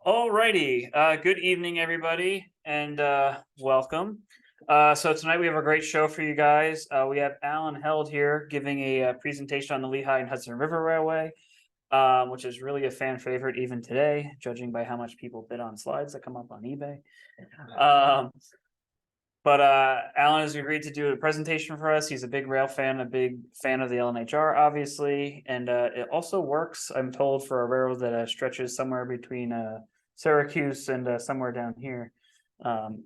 All righty. Good evening, everybody, and welcome. So tonight we have a great show for you guys. We have Alan Held here giving a presentation on the Lehigh and Hudson River Railway, which is really a fan favorite even today, judging by how much people bid on slides that come up on eBay. But Alan has agreed to do a presentation for us. He's a big rail fan, a big fan of the L&HR, obviously, and it also works, I'm told, for a railroad that stretches somewhere between Syracuse and somewhere down here.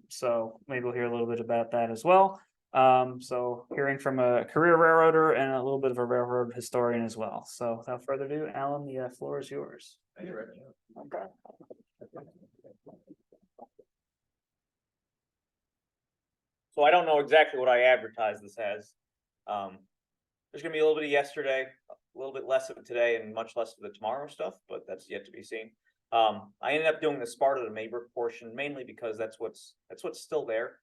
So maybe we'll hear a little bit about that as well. So hearing from a career railroader and a little bit of a railroad historian as well. So without further ado, Alan, the floor is yours. Thank you, Rich. Okay. So I don't know exactly what I advertised this as. There's gonna be a little bit of yesterday, a little bit less of it today, and much less of the tomorrow stuff, but that's yet to be seen. I ended up doing the Sparta to Maybrook portion mainly because that's what's still there.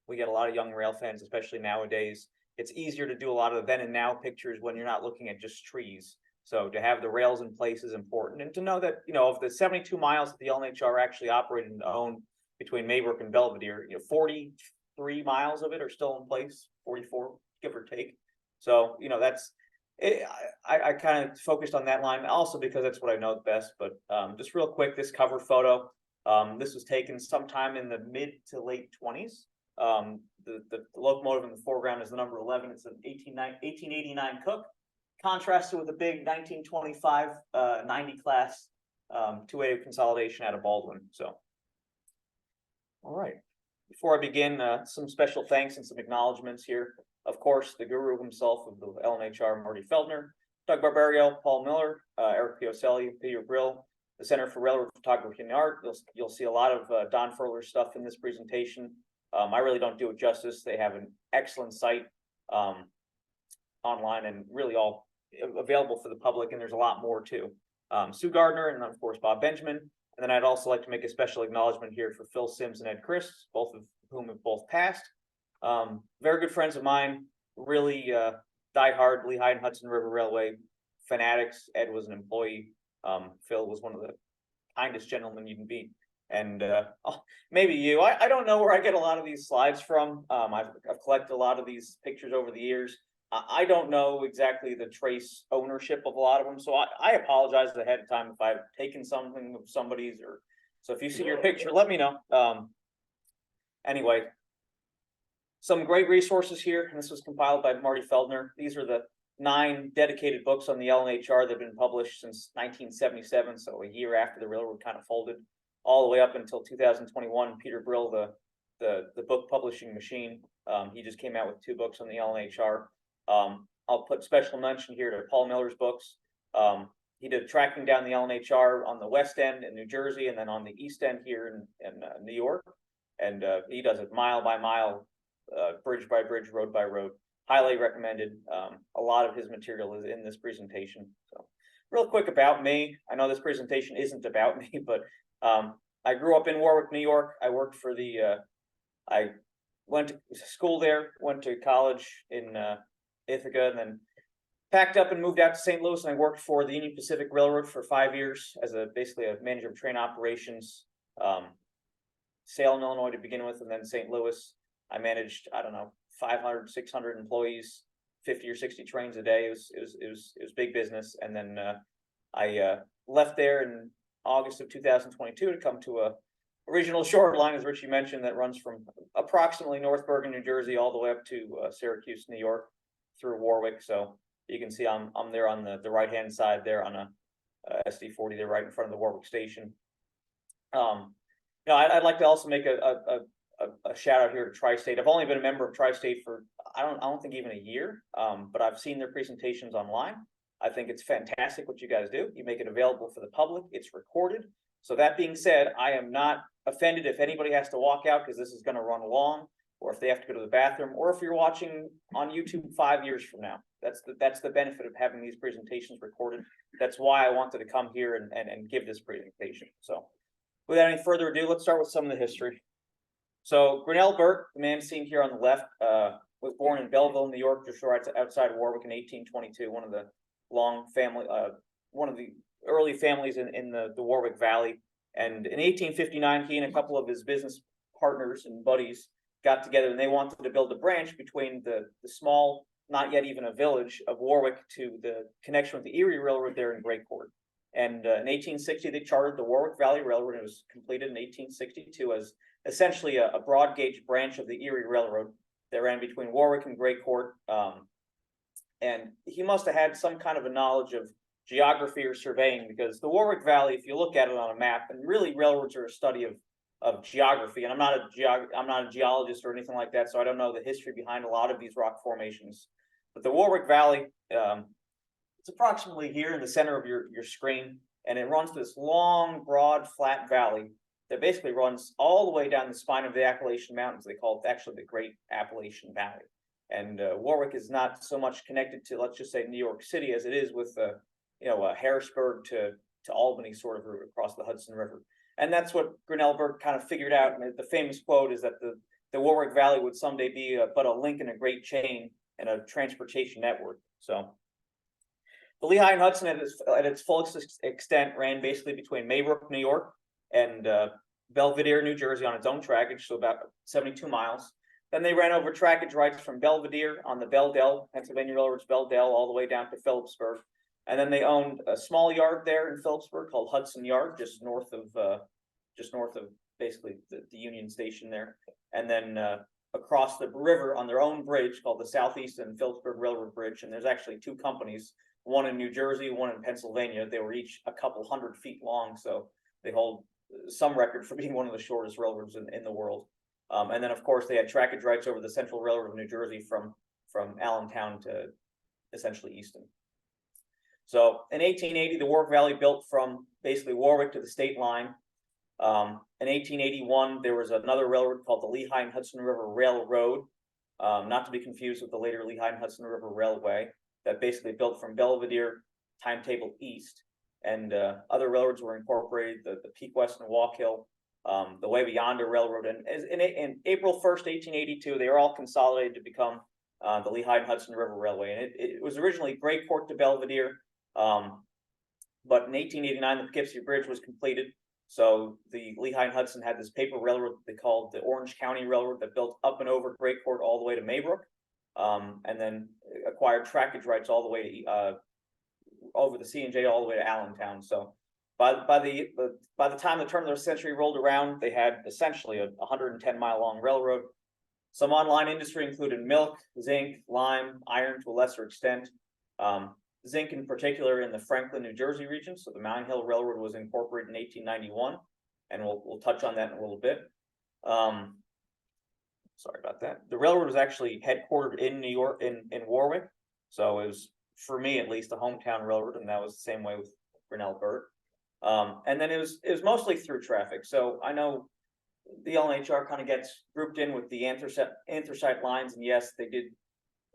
We get a lot of young rail fans, especially nowadays. It's easier to do a lot of the then and now pictures when you're not looking at just trees. So to have the rails in place is important, and to know that, you know, of the 72 miles that the L&HR actually operated and owned between Maybrook and Belvedere, you know, 43 miles of it are still in place, 44, give or take. So, you know, that's it. I kind of focused on that line also because that's what I know best. But just real quick, this cover photo, this was taken sometime in the mid to late 20s. The locomotive in the foreground is the number 11. It's an 1889 Cook, contrasted with a big 1925 90 class two-way consolidation out of Baldwin. So, all right. Before I begin, some special thanks and some acknowledgments here. Of course, the guru himself of the L&HR, Marty Feldner, Doug Barbario, Paul Miller, Eric Piocelli, Peter Brill, the Center for Railroad Photography and Art. You'll see a lot of Don Furler's stuff in this presentation. I really don't do it justice. They have an excellent site online and really all available for the public, and there's a lot more too. Sue Gardner and of course Bob Benjamin. And then I'd also like to make a special acknowledgement here for Phil Sims and Ed Chris, both of whom have both passed. Very good friends of mine, really diehard Lehigh and Hudson River Railway fanatics. Ed was an employee. Phil was one of the kindest gentlemen you can meet. And maybe you. I don't know where I get a lot of these slides from. I've collected a lot of these pictures over the years. I don't know exactly the trace ownership of a lot of them, so I apologize ahead of time if I've taken something of somebody's, or so if you see your picture, let me know. Anyway, some great resources here, and this was compiled by Marty Feldner. These are the 9 dedicated books on the L&HR that have been published since 1977, so a year after the railroad kind of folded, all the way up until 2021. Peter Brill, the book publishing machine, he just came out with 2 books on the L&HR. I'll put special mention here to Paul Miller's books. He did Tracking Down the L&HR on the West End in New Jersey, and then on the East End here in New York. And he does it mile by mile, bridge by bridge, road by road. Highly recommended. A lot of his material is in this presentation. So, real quick about me. I know this presentation isn't about me, but I grew up in Warwick, New York. I worked for the. I went to school there. Went to college in Ithaca, and then packed up and moved out to St. Louis, and I worked for the Union Pacific Railroad for 5 years as basically a manager of train operations. Salem, Illinois to begin with, and then St. Louis. I managed, I don't know, 500, 600 employees, 50 or 60 trains a day. It was big business. And then I left there in August of 2022 to come to a regional short line, as Richie mentioned, that runs from approximately North Bergen, New Jersey, all the way up to Syracuse, New York, through Warwick. So you can see I'm there on the right hand side there on a SD40 there right in front of the Warwick station. You know, I'd like to also make a shout out here to Tri-State. I've only been a member of Tri-State for I don't think even a year, but I've seen their presentations online. I think it's fantastic what you guys do. You make it available for the public. It's recorded. So that being said, I am not offended if anybody has to walk out because this is going to run long, or if they have to go to the bathroom, or if you're watching on YouTube 5 years from now. That's the benefit of having these presentations recorded. That's why I wanted to come here and give this presentation. So without any further ado, let's start with some of the history. So Grinnell Burt, the man seen here on the left, was born in Belleville, New York, just right outside of Warwick in 1822. One of the one of the early families in the Warwick Valley. And in 1859, he and a couple of his business partners and buddies got together, and they wanted to build a branch between the small, not yet even a village of Warwick to the connection with the Erie Railroad there in Great Court. And in 1860, they chartered the Warwick Valley Railroad. It was completed in 1862 as essentially a broad gauge branch of the Erie Railroad that ran between Warwick and Great Court. And he must have had some kind of a knowledge of geography or surveying, because the Warwick Valley, if you look at it on a map, and really railroads are a study of geography, and I'm not a geologist or anything like that, so I don't know the history behind a lot of these rock formations. But the Warwick Valley, it's approximately here in the center of your screen, and it runs this long, broad, flat valley that basically runs all the way down the spine of the Appalachian Mountains. They call it actually the Great Appalachian Valley. And Warwick is not so much connected to, let's just say, New York City as it is with Harrisburg to Albany sort of route across the Hudson River. And that's what Grinnell Burt kind of figured out. And the famous quote is that the Warwick Valley would someday be but a link in a great chain and a transportation network. So the Lehigh and Hudson at its fullest extent ran basically between Maybrook, New York, and Belvidere, New Jersey on its own trackage, so about 72 miles. Then they ran over trackage rights from Belvidere on the Belldale, Pennsylvania Railroad's Belldale, all the way down to Phillipsburg. And then they owned a small yard there in Phillipsburg called Hudson Yard, just north of basically the Union Station there. And then across the river on their own bridge called the Southeast and Phillipsburg Railroad Bridge. And there's actually two companies, one in New Jersey, one in Pennsylvania. They were each a couple 100 feet long, so they hold some record for being one of the shortest railroads in the world. And then, of course, they had trackage rights over the Central Railroad of New Jersey from Allentown to essentially Easton. So in 1880, the Warwick Valley built from basically Warwick to the state line. In 1881, there was another railroad called the Lehigh and Hudson River Railroad, not to be confused with the later Lehigh and Hudson River Railway, that basically built from Belvidere timetable east. And other railroads were incorporated, the Peak West and Walk Hill, the Way Beyonder Railroad. And in April 1st, 1882, they were all consolidated to become the Lehigh and Hudson River Railway. And it was originally Great Court to Belvidere, but in 1889, the Poughkeepsie Bridge was completed. So the Lehigh and Hudson had this paper railroad they called the Orange County Railroad that built up and over Great Court all the way to Maybrook, and then acquired trackage rights all the way to over the C&J all the way to Allentown. So by the time the turn of the century rolled around, they had essentially a 110-mile long railroad. Some online industry included milk, zinc, lime, iron to a lesser extent. Zinc in particular in the Franklin, New Jersey region. So the Mountain Hill Railroad was incorporated in 1891, and we'll touch on that in a little bit. Sorry about that. The railroad was actually headquartered in New York, in Warwick. So it was, for me at least, a hometown railroad, and that was the same way with Grinnell Burt. And then it was mostly through traffic. So I know the L&HR kind of gets grouped in with the anthracite lines, and yes, they did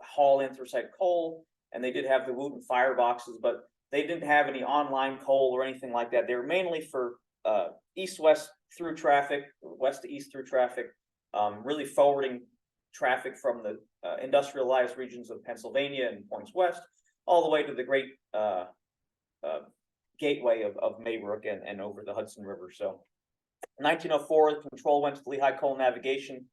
haul anthracite coal, and they did have the Wooten fireboxes, but they didn't have any online coal or anything like that. They were mainly for east-west through traffic, west to east through traffic, really forwarding traffic from the industrialized regions of Pennsylvania and points west, all the way to the great gateway of Maybrook and over the Hudson River. So in 1904, the control went to Lehigh Coal Navigation.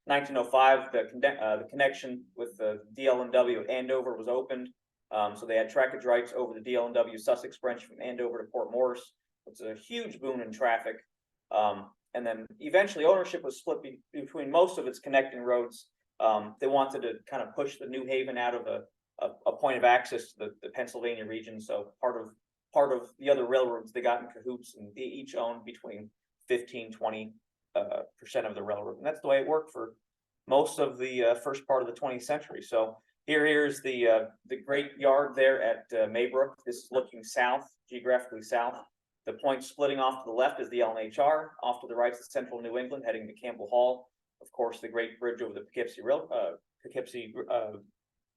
1905, the connection with the DL&W at Andover was opened. So they had trackage rights over the DL&W Sussex branch from Andover to Port Morris. It's a huge boon in traffic. And then eventually ownership was split between most of its connecting roads. They wanted to kind of push the New Haven out of a point of access to the Pennsylvania region. So part of the other railroads, they got in cahoots, and they each owned between 15-20% of the railroad. And that's the way it worked for most of the first part of the 20th century. So here's the great yard there at Maybrook. This is looking south, geographically south. The point splitting off to the left is the L&HR. Off to the right is Central New England, heading to Campbell Hall. Of course, the great bridge over the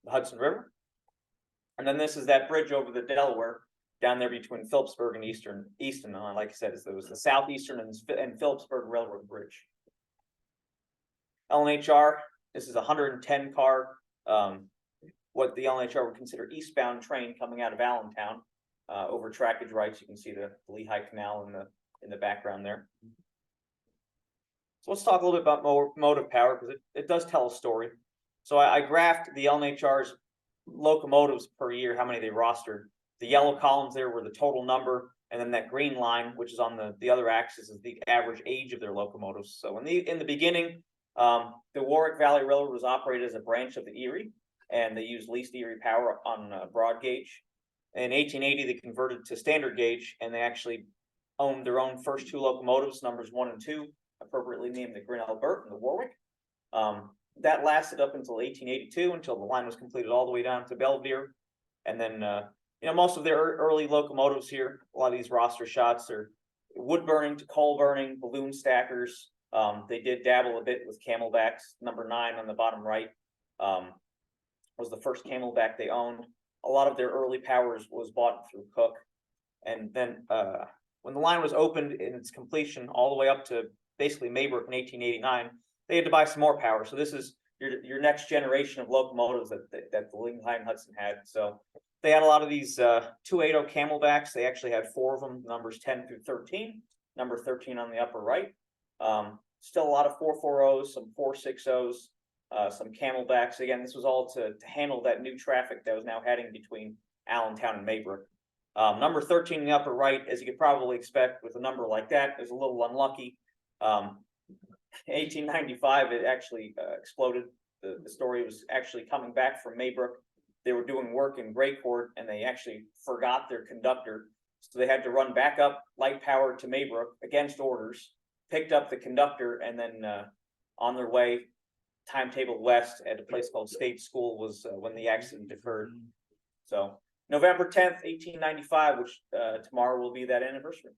Hudson River. And then this is that bridge over the Delaware. down there between Phillipsburg and Easton. Like I said, it was the Southeastern and Phillipsburg Railroad Bridge. L&HR, this is a 110 car, what the L&HR would consider eastbound train coming out of Allentown, over trackage rights. You can see the Lehigh Canal in the background there. So let's talk a little bit about motive power, because it does tell a story. So I graphed the L&HR's locomotives per year, how many they rostered. The yellow columns there were the total number, and then that green line, which is on the other axis, is the average age of their locomotives. So in the beginning, the Warwick Valley Railroad was operated as a branch of the Erie, and they used least Erie power on broad gauge. In 1880, they converted to standard gauge, and they actually owned their own first two locomotives, numbers 1 and 2, appropriately named the Grinnell Burt and the Warwick. That lasted up until 1882, until the line was completed all the way down to Belvedere. And then, most of their early locomotives here, a lot of these roster shots are wood burning to coal burning, balloon stackers. They did dabble a bit with camelbacks. Number 9 on the bottom right was the first camelback they owned. A lot of their early powers was bought through Cook. And then when the line was opened in its completion all the way up to basically Maybrook in 1889, they had to buy some more power. So this is your next generation of locomotives that the Lehigh Hudson had. So they had a lot of these 280 camelbacks. They actually had 4 of them, numbers 10 through 13, number 13 on the upper right. Still a lot of 440s, some 460s, some camelbacks. Again, this was all to handle that new traffic that was now heading between Allentown and Maybrook. Number 13 in the upper right, as you could probably expect with a number like that, is a little unlucky. 1895, it actually exploded. The story was actually coming back from Maybrook. They were doing work in Greycourt, and they actually forgot their conductor. So they had to run back up light power to Maybrook against orders, picked up the conductor, and then on their way, timetable west at a place called State School was when the accident occurred. So November 10th, 1895, which tomorrow will be that anniversary.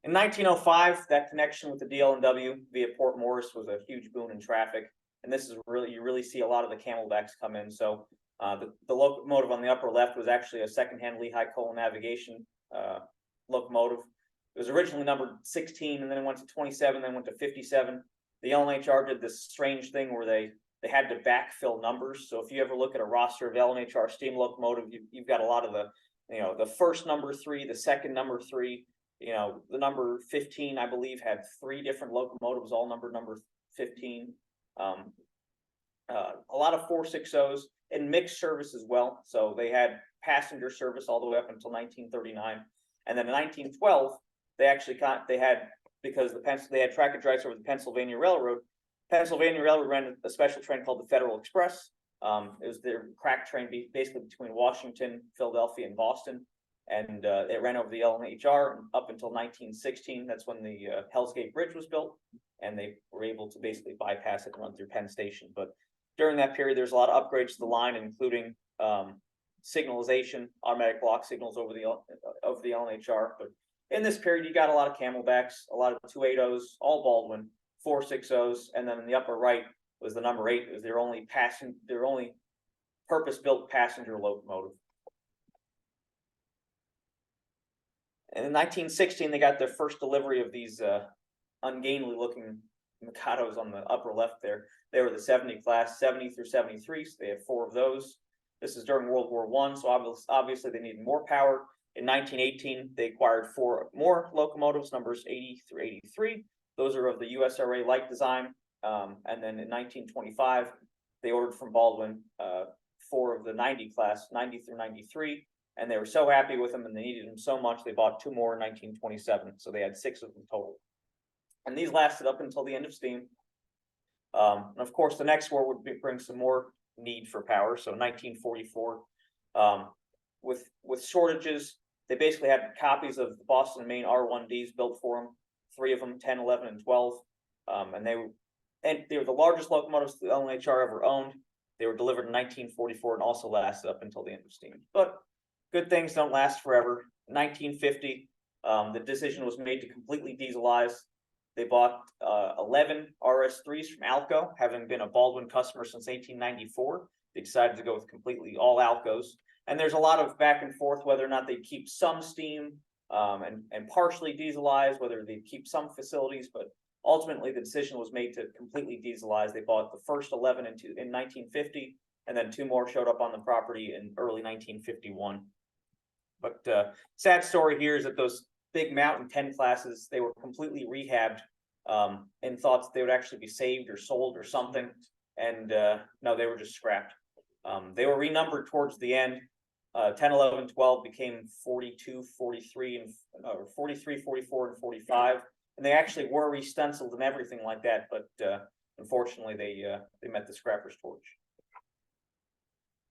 In 1905, that connection with the DL&W via Port Morris was a huge boon in traffic. And this is you really see a lot of the camelbacks come in. So the locomotive on the upper left was actually a secondhand Lehigh Coal Navigation locomotive. It was originally numbered 16, and then it went to 27, then went to 57. The L&HR did this strange thing where they had to backfill numbers. So if you ever look at a roster of L&HR steam locomotive, you've got a lot of the first number 3, the second number 3. The number 15, I believe, had 3 different locomotives, all numbered number 15. A lot of 460s and mixed service as well. So they had passenger service all the way up until 1939, and then in 1912 because they had trackage rights over the Pennsylvania Railroad. Pennsylvania Railroad ran a special train called the Federal Express. It was their crack train, basically between Washington, Philadelphia, and Boston. And it ran over the L&HR up until 1916. That's when the Hell's Gate Bridge was built, and they were able to basically bypass it and run through Penn Station. But during that period, there's a lot of upgrades to the line, including signalization, automatic block signals over the L&HR. But in this period, you got a lot of camelbacks, a lot of 280s, all Baldwin, 460s, and then in the upper right was the number 8. It was their only purpose-built passenger locomotive. And in 1916, they got their first delivery of these ungainly looking Mikados on the upper left there. They were the 70 class, 70 through 73, so they had 4 of those. This is during World War I, so obviously they needed more power. In 1918, they acquired 4 more locomotives, numbers 80 through 83. Those are of the USRA light design. And then in 1925, they ordered from Baldwin 4 of the 90 class, 90 through 93. And they were so happy with them and they needed them so much, they bought 2 more in 1927. So they had 6 of them total. And these lasted up until the end of steam. And of course, the next war would bring some more need for power. So 1944, with shortages, they basically had copies of the Boston and Maine R1Ds built for them, 3 of them, 10, 11, and 12. And they were the largest locomotives the L&HR ever owned. They were delivered in 1944 and also lasted up until the end of steam. But good things don't last forever. In 1950, the decision was made to completely dieselize. They bought 11 RS3s from Alco, having been a Baldwin customer since 1894. They decided to go with completely all Alcos. And there's a lot of back and forth whether or not they keep some steam and partially dieselize, whether they keep some facilities, but ultimately the decision was made to completely dieselize. They bought the first 11 in 1950, and then 2 more showed up on the property in early 1951. But sad story here is that those big Mountain 10 classes, they were completely rehabbed in thoughts that they would actually be saved or sold or something. And no, they were just scrapped. They were renumbered towards the end. 10, 11, 12 became 42, 43, and 43, 44, and 45. And they actually were re-stenciled and everything like that, but unfortunately they met the scrapper's torch.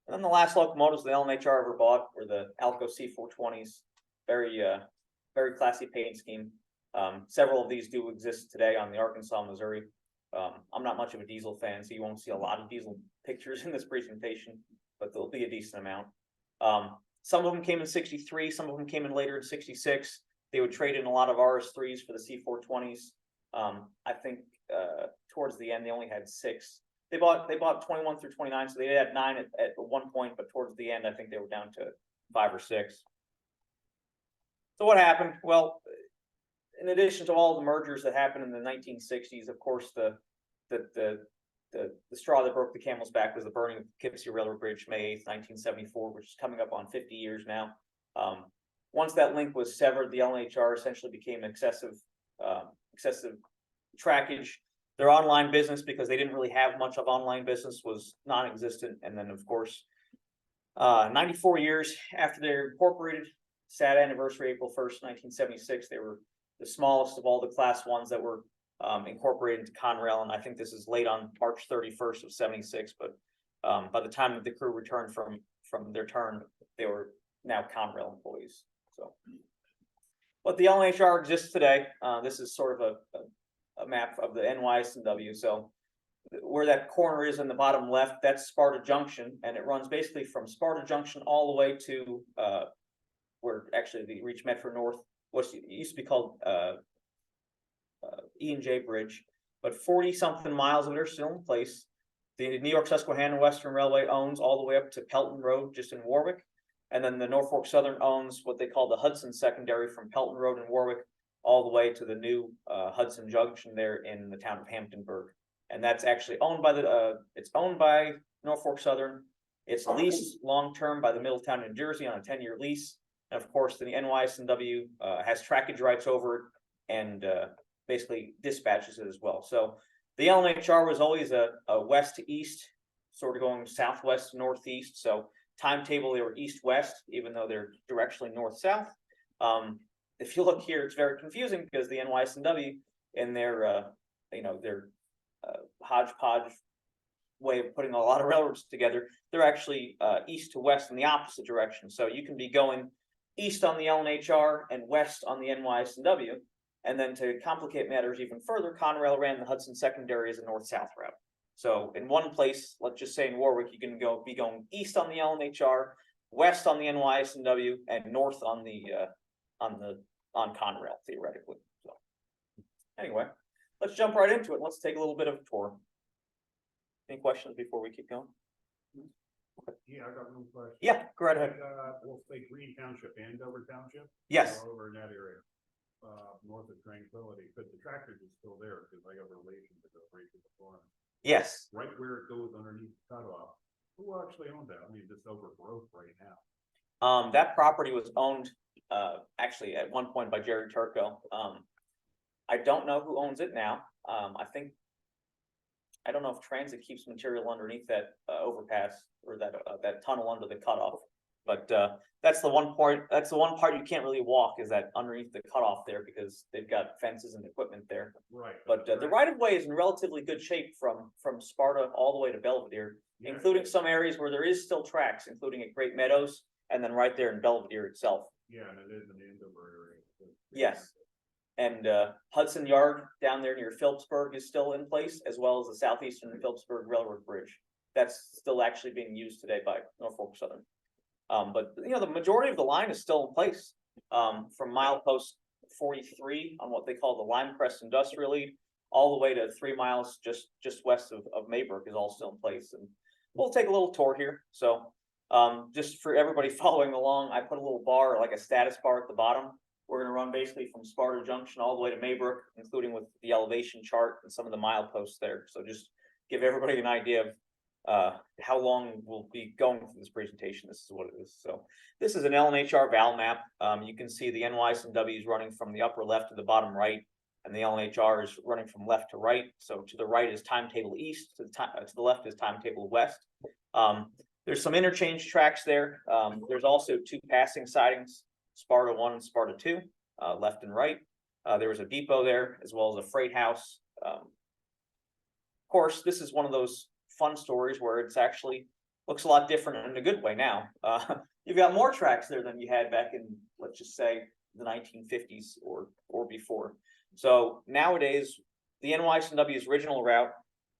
And then the last locomotives the L&HR ever bought were the Alco C420s. Very classy paint scheme. Several of these do exist today on the Arkansas, Missouri. I'm not much of a diesel fan, so you won't see a lot of diesel pictures in this presentation, but there'll be a decent amount. Some of them came in 63, some of them came in later in 66. They would trade in a lot of RS3s for the C420s. I think towards the end they only had 6. They bought 21 through 29, so they had 9 at one point, but towards the end I think they were down to 5 or 6. So what happened? Well, in addition to all the mergers that happened in the 1960s, of course, the straw that broke the camel's back was the burning of Poughkeepsie Railroad Bridge, May 8th, 1974, which is coming up on 50 years now. Once that link was severed, the L&HR essentially became excessive trackage. Their online business, because they didn't really have much of online business, was non-existent. And then, of course, 94 years after they're incorporated, sad anniversary, April 1st, 1976, they were the smallest of all the class 1s that were incorporated into Conrail. And I think this is late on March 31st of 76, but by the time that the crew returned from their turn, they were now Conrail employees. So, but the L&HR exists today. This is sort of a map of the NYSW. So where that corner is in the bottom left, that's Sparta Junction, and it runs basically from Sparta Junction all the way to where actually they reach Metro North, what used to be called E&J Bridge, but 40-something miles of it are still in place. The New York Susquehanna Western Railway owns all the way up to Pelton Road, just in Warwick, and then the Norfolk Southern owns what they call the Hudson Secondary from Pelton Road in Warwick all the way to the new Hudson Junction there in the town of Hamptonburg, and that's actually owned by it's owned by Norfolk Southern. It's leased long-term by the Middletown, New Jersey on a 10-year lease, and of course the NYSW has trackage rights over it and basically dispatches it as well. So the L&HR was always a west to east, sort of going southwest to northeast. So timetable, they were east-west, even though they're directionally north-south. If you look here, it's very confusing because the NYSW in their hodgepodge way of putting a lot of railroads together, they're actually east to west in the opposite direction. So you can be going east on the L&HR and west on the NYSW. And then to complicate matters even further, Conrail ran the Hudson Secondary as a north-south route. So in one place, let's just say in Warwick, you can be going east on the L&HR, west on the NYSW, and north on Conrail, theoretically. So anyway, let's jump right into it. Let's take a little bit of a tour. Any questions before we keep going? Yeah, I got one question. Yeah, go right ahead. We'll say Green Township, Andover Township? Yes. Over in that area, north of Tranquility, but the tractors is still there because I got relations that go right to the farm. Yes. Right where it goes underneath the cutoff. Who actually owned that? I mean, it's overgrowth right now. That property was owned actually at one point by Jerry Turco. I don't know who owns it now. I don't know if transit keeps material underneath that overpass or that tunnel under the cutoff. But that's the one part. That's the one part you can't really walk, is that underneath the cutoff there, because they've got fences and equipment there. Right. But the right of way is in relatively good shape from Sparta all the way to Belvedere, Yeah. including some areas where there is still tracks, including at Great Meadows, and then right there in Belvedere itself. Yeah, and it is in the Andover area. Yes. And Hudson Yard down there near Phillipsburg is still in place, as well as the Southeastern Phillipsburg Railroad Bridge. That's still actually being used today by Norfolk Southern. But the majority of the line is still in place, from milepost 43 on what they call the Limecrest Industrial Lead, all the way to 3 miles just west of Maybrook is all still in place. And we'll take a little tour here. So Just for everybody following along, I put a little bar, like a status bar at the bottom. We're gonna run basically from Sparta Junction all the way to Maybrook, including with the elevation chart and some of the mileposts there. So just give everybody an idea of how long we'll be going through this presentation. This is what it is. So this is an L&HR val map. You can see the NYs and Ws running from the upper left to the bottom right, and the L&HR is running from left to right. So to the right is timetable east, to the left is timetable west. There's some interchange tracks there. There's also 2 passing sidings, Sparta 1 and Sparta 2, left and right. There was a depot there, as well as a freight house. Of course, this is one of those fun stories where it's actually looks a lot different in a good way now. You've got more tracks there than you had back in, let's just say, the 1950s or before. So nowadays, the NYS&W's original route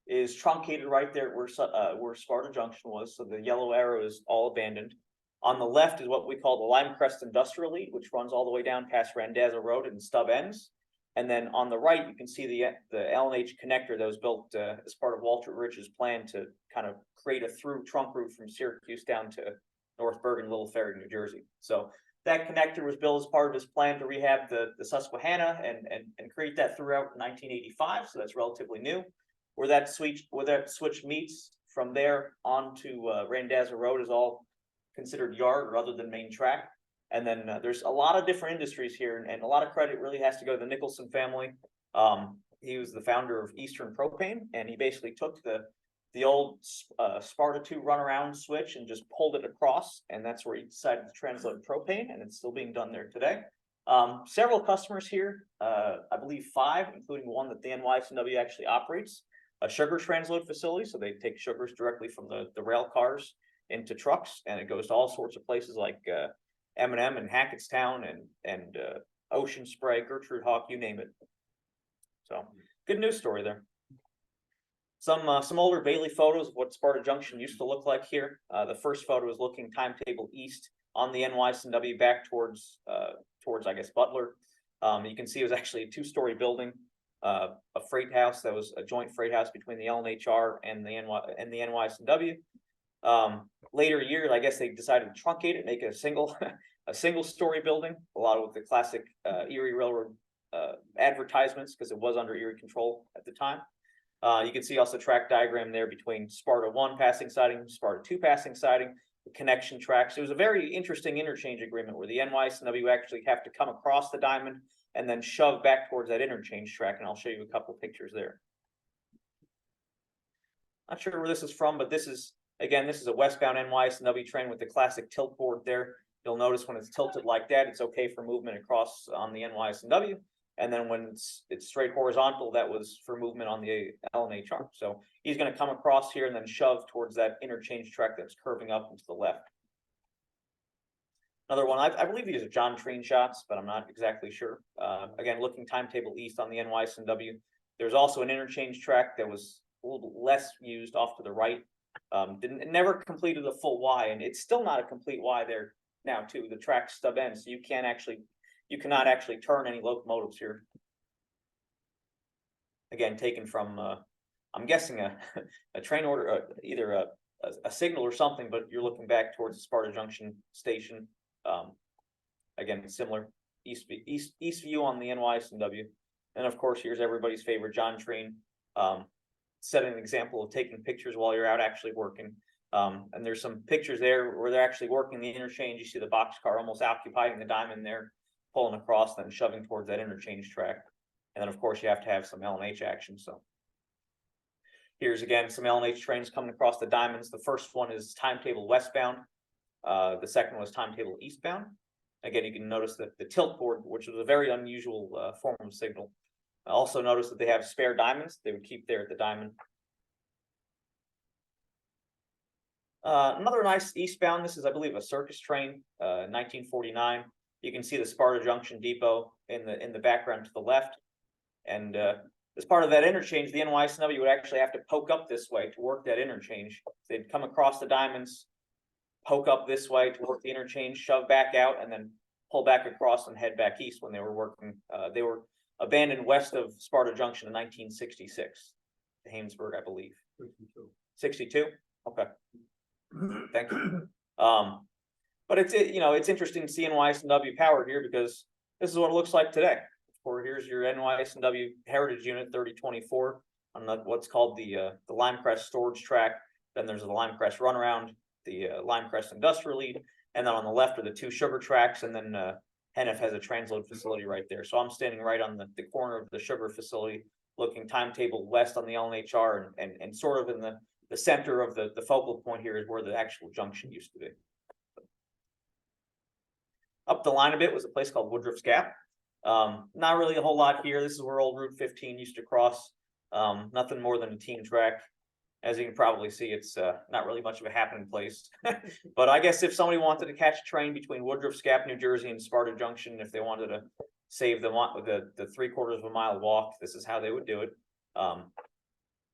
is truncated right there where Sparta Junction was. So the yellow arrow is all abandoned. On the left is what we call the Limecrest Industrial Lead, which runs all the way down past Randazzo Road and stub ends. And then on the right, you can see the L&H connector that was built as part of Walter Rich's plan to kind of create a through trunk route from Syracuse down to North Bergen, Little Ferry, New Jersey. So that connector was built as part of his plan to rehab the Susquehanna and create that throughout 1985. So that's relatively new. Where that switch meets from there onto Randazzo Road is all considered yard rather than main track. And then there's a lot of different industries here, and a lot of credit really has to go to the Nicholson family. He was the founder of Eastern Propane, and he basically took the old Sparta 2 runaround switch and just pulled it across, and that's where he decided to transload propane, and it's still being done there today. Several customers here, I believe 5, including one that the NYS&W actually operates, a sugar transload facility. So they take sugars directly from the rail cars into trucks, and it goes to all sorts of places like M&M and Hackettstown and Ocean Spray, Gertrude Hawk, you name it. So good news story there. Some older Bailey photos of what Sparta Junction used to look like here. The first photo is looking timetable east on the NYS&W back towards I guess Butler. You can see it was actually a 2-story building, a freight house that was a joint freight house between the L&HR and the NYS&W. Later years, I guess they decided to truncate it, make it a single story building, a lot of the classic Erie Railroad advertisements, because it was under Erie control at the time. You can see also track diagram there between Sparta 1 passing siding, Sparta 2 passing siding, the connection tracks. It was a very interesting interchange agreement where the NYS&W actually have to come across the diamond and then shove back towards that interchange track, and I'll show you a couple pictures there. Not sure where this is from, but this is a westbound NYS&W train with the classic tilt board there. You'll notice when it's tilted like that, it's okay for movement across on the NYS&W. And then when it's straight horizontal, that was for movement on the L&HR. So he's going to come across here and then shove towards that interchange track that's curving up into the left. Another one, I believe these are John Treen shots, but I'm not exactly sure. Again, looking timetable east on the NYS&W. There's also an interchange track that was a little less used off to the right. Never completed a full Y, and it's still not a complete Y there now too. The track stub ends, so you cannot actually turn any locomotives here. Again, taken from I'm guessing a train order, either a signal or something, but you're looking back towards the Sparta Junction station. Again, similar east view on the NYS&W, and of course here's everybody's favorite John Train. Setting an example of taking pictures while you're out actually working. And there's some pictures there where they're actually working the interchange. You see the boxcar almost occupying the diamond there, pulling across, then shoving towards that interchange track. And then of course you have to have some L&H action. So here's again some L&H trains coming across the diamonds. The first one is timetable westbound. The second was timetable eastbound. Again, you can notice that the tilt board, which was a very unusual form of signal. Also notice that they have spare diamonds. They would keep there at the diamond. Another nice eastbound. This is, I believe, a circus train, 1949. You can see the Sparta Junction depot in the background to the left. And as part of that interchange, the NYS&W would actually have to poke up this way to work that interchange. They'd come across the diamonds, poke up this way to work the interchange, shove back out, and then pull back across and head back east when they were working. They were abandoned west of Sparta Junction in 1966, to Haimsburg, I believe. 62. 62? Okay. Thank you. But it's interesting seeing NYS&W powered here because this is what it looks like today. Or here's your NYS&W Heritage Unit 3024 on what's called the Limecrest storage track. Then there's the Limecrest runaround, the Limecrest industrial lead, and then on the left are the 2 sugar tracks, and then Hennef has a transload facility right there. So I'm standing right on the corner of the sugar facility, looking timetable west on the L&HR, and sort of in the center of the focal point here is where the actual junction used to be. Up the line a bit was a place called Woodruff's Gap. Not really a whole lot here. This is where old Route 15 used to cross. Nothing more than a team track. As you can probably see, it's not really much of a happening place. But I guess if somebody wanted to catch a train between Woodruff's Gap, New Jersey, and Sparta Junction, if they wanted to save the 3/4 of a mile walk, this is how they would do it.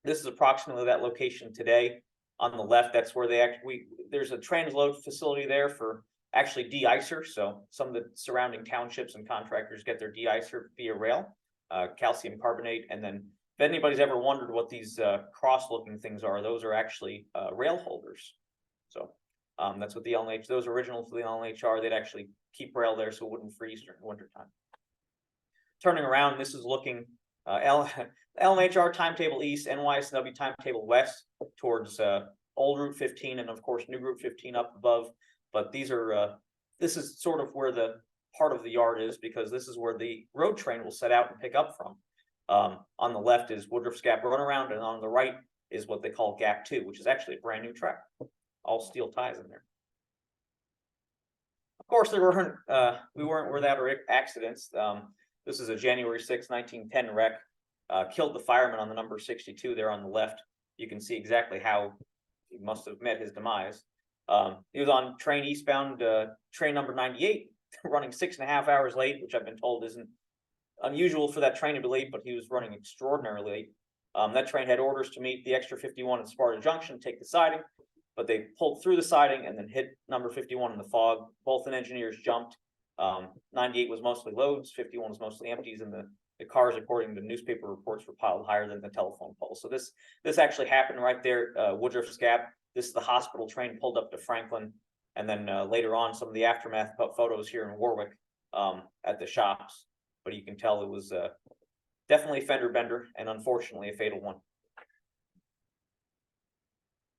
This is approximately that location today. On the left, that's where there's a transload facility there for actually de-icer. So some of the surrounding townships and contractors get their de-icer via rail, calcium carbonate. And then if anybody's ever wondered what these cross-looking things are, those are actually rail holders. So that's what the L&H, those original to the L&HR, they'd actually keep rail there so it wouldn't freeze during wintertime. Turning around, this is looking L&HR timetable east, NYS&W timetable west towards old Route 15, and of course new Route 15 up above. But these are this is sort of where the part of the yard is, because this is where the road train will set out and pick up from. On the left is Woodruff's Gap runaround, and on the right is what they call Gap 2, which is actually a brand new track, all steel ties in there. Of course, we weren't without accidents. This is a January 6, 1910 wreck. Killed the fireman on the number 62 there on the left. You can see exactly how he must have met his demise. He was on train eastbound, train number 98, running 6.5 hours late, which I've been told isn't unusual for that train to be late, but he was running extraordinarily late. That train had orders to meet the extra 51 at Sparta Junction, take the siding, but they pulled through the siding and then hit number 51 in the fog. Both the engineers jumped. 98 was mostly loads, 51 was mostly empties, and the cars, according to newspaper reports, were piled higher than the telephone pole. So this actually happened right there, Woodruff's Gap. This is the hospital train pulled up to Franklin, and then later on, some of the aftermath photos here in Warwick at the shops. But you can tell it was definitely a fender bender, and unfortunately a fatal one.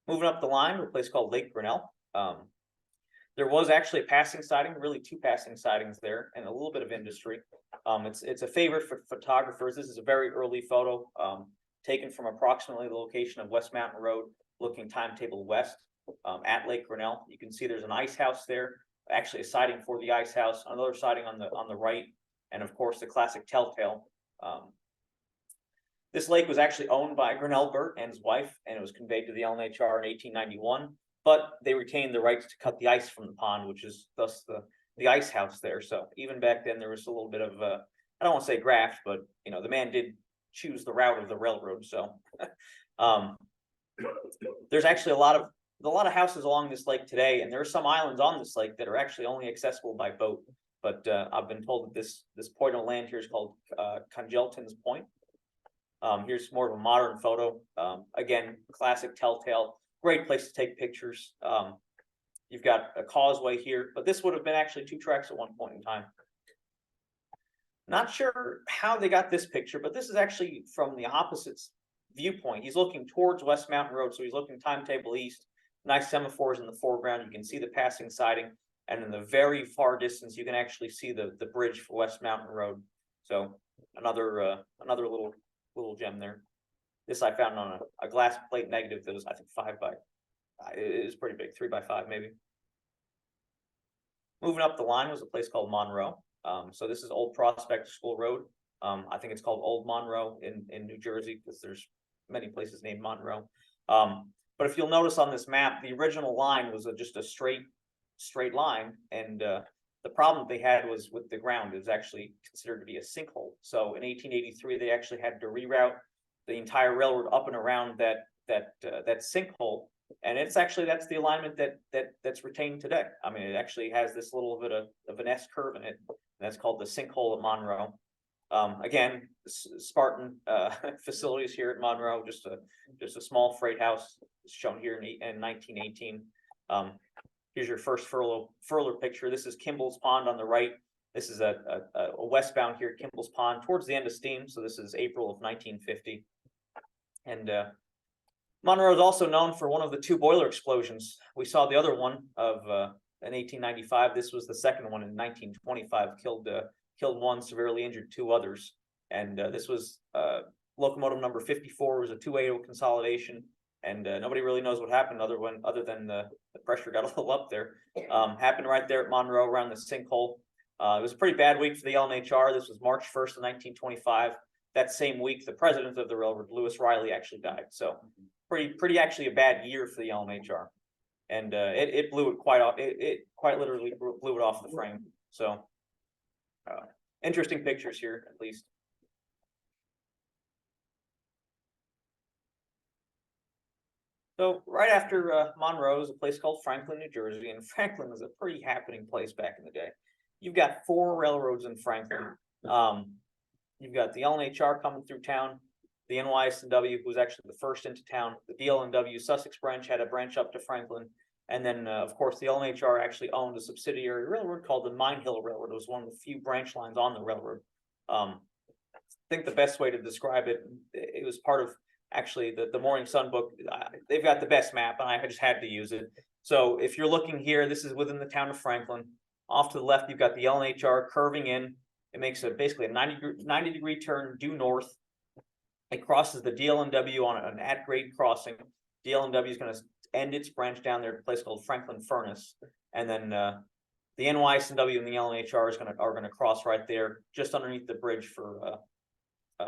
Moving up the line to a place called Lake Grinnell. There was actually a passing sighting, really 2 passing sightings there, and a little bit of industry. It's a favorite for photographers. This is a very early photo taken from approximately the location of West Mountain Road, looking timetable west at Lake Grinnell. You can see there's an ice house there, actually a siding for the ice house, another siding on the right, and of course the classic telltale. This lake was actually owned by Grinnell Burt and his wife, and it was conveyed to the L&HR in 1891. But they retained the rights to cut the ice from the pond, which is thus the ice house there. So even back then, there was a little bit of I don't want to say graft, but the man did choose the route of the railroad. So there's actually a lot of houses along this lake today, and there are some islands on this lake that are actually only accessible by boat. But I've been told that this point of land here is called Congelton's Point. Here's more of a modern photo. Again, classic telltale. Great place to take pictures. You've got a causeway here, but this would have been actually 2 tracks at one point in time. Not sure how they got this picture, but this is actually from the opposite viewpoint. He's looking towards West Mountain Road, so he's looking timetable east. Nice semaphores in the foreground. You can see the passing siding, and in the very far distance, you can actually see the bridge for West Mountain Road. So another little gem there. This I found on a glass plate negative that was, I think, 5 by, it was pretty big, 3 by 5 maybe. Moving up the line was a place called Monroe. So this is Old Prospect School Road. I think it's called Old Monroe in New Jersey, because there's many places named Monroe. But if you'll notice on this map, the original line was just a straight line, and the problem they had was with the ground. It was actually considered to be a sinkhole. So in 1883, they actually had to reroute the entire railroad up and around that sinkhole, and that's the alignment that's retained today. I mean, it actually has this little bit of an S curve in it, and that's called the sinkhole at Monroe. Again, Spartan facilities here at Monroe, just a small freight house shown here in 1918. Here's your first furler picture. This is Kimball's Pond on the right. This is a westbound here at Kimball's Pond towards the end of steam. So this is April of 1950. And Monroe is also known for one of the 2 boiler explosions. We saw the other one of in 1895. This was the second one in 1925. Killed 1, severely injured 2 others. And this was locomotive number 54. It was a 280 consolidation. And nobody really knows what happened other than the pressure got a little up there. Happened right there at Monroe around the sinkhole. It was a pretty bad week for the L&HR. This was March 1st of 1925. That same week, the president of the railroad, Lewis Riley, actually died. So pretty actually a bad year for the L&HR. And it blew it quite off. It quite literally blew it off the frame. So interesting pictures here, at least. So right after Monroe is a place called Franklin, New Jersey, and Franklin was a pretty happening place back in the day. You've got 4 railroads in Franklin. You've got the L&HR coming through town, the NYS&W, who was actually the first into town. The DL&W Sussex branch had a branch up to Franklin, and then of course the L&HR actually owned a subsidiary railroad called the Mine Hill Railroad. It was one of the few branch lines on the railroad. I think the best way to describe it, it was part of actually the Morning Sun book. They've got the best map, and I just had to use it. So if you're looking here, this is within the town of Franklin. Off to the left, you've got the L&HR curving in. It makes basically a 90-degree turn due north. It crosses the DL&W on an at-grade crossing. DL&W is going to end its branch down there at a place called Franklin Furnace, and then the NYS&W and the L&HR are going to cross right there, just underneath the bridge for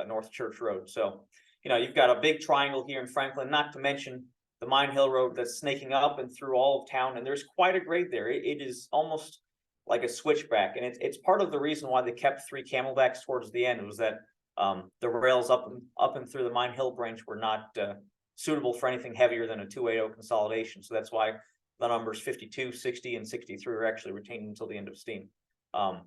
North Church Road. So, you've got a big triangle here in Franklin, not to mention the Mine Hill Road that's snaking up and through all of town, and there's quite a grade there. It is almost like a switchback, and it's part of the reason why they kept 3 camelbacks towards the end, was that the rails up and through the Mine Hill branch were not suitable for anything heavier than a 280 consolidation. So that's why the numbers 52, 60, and 63 are actually retained until the end of steam. A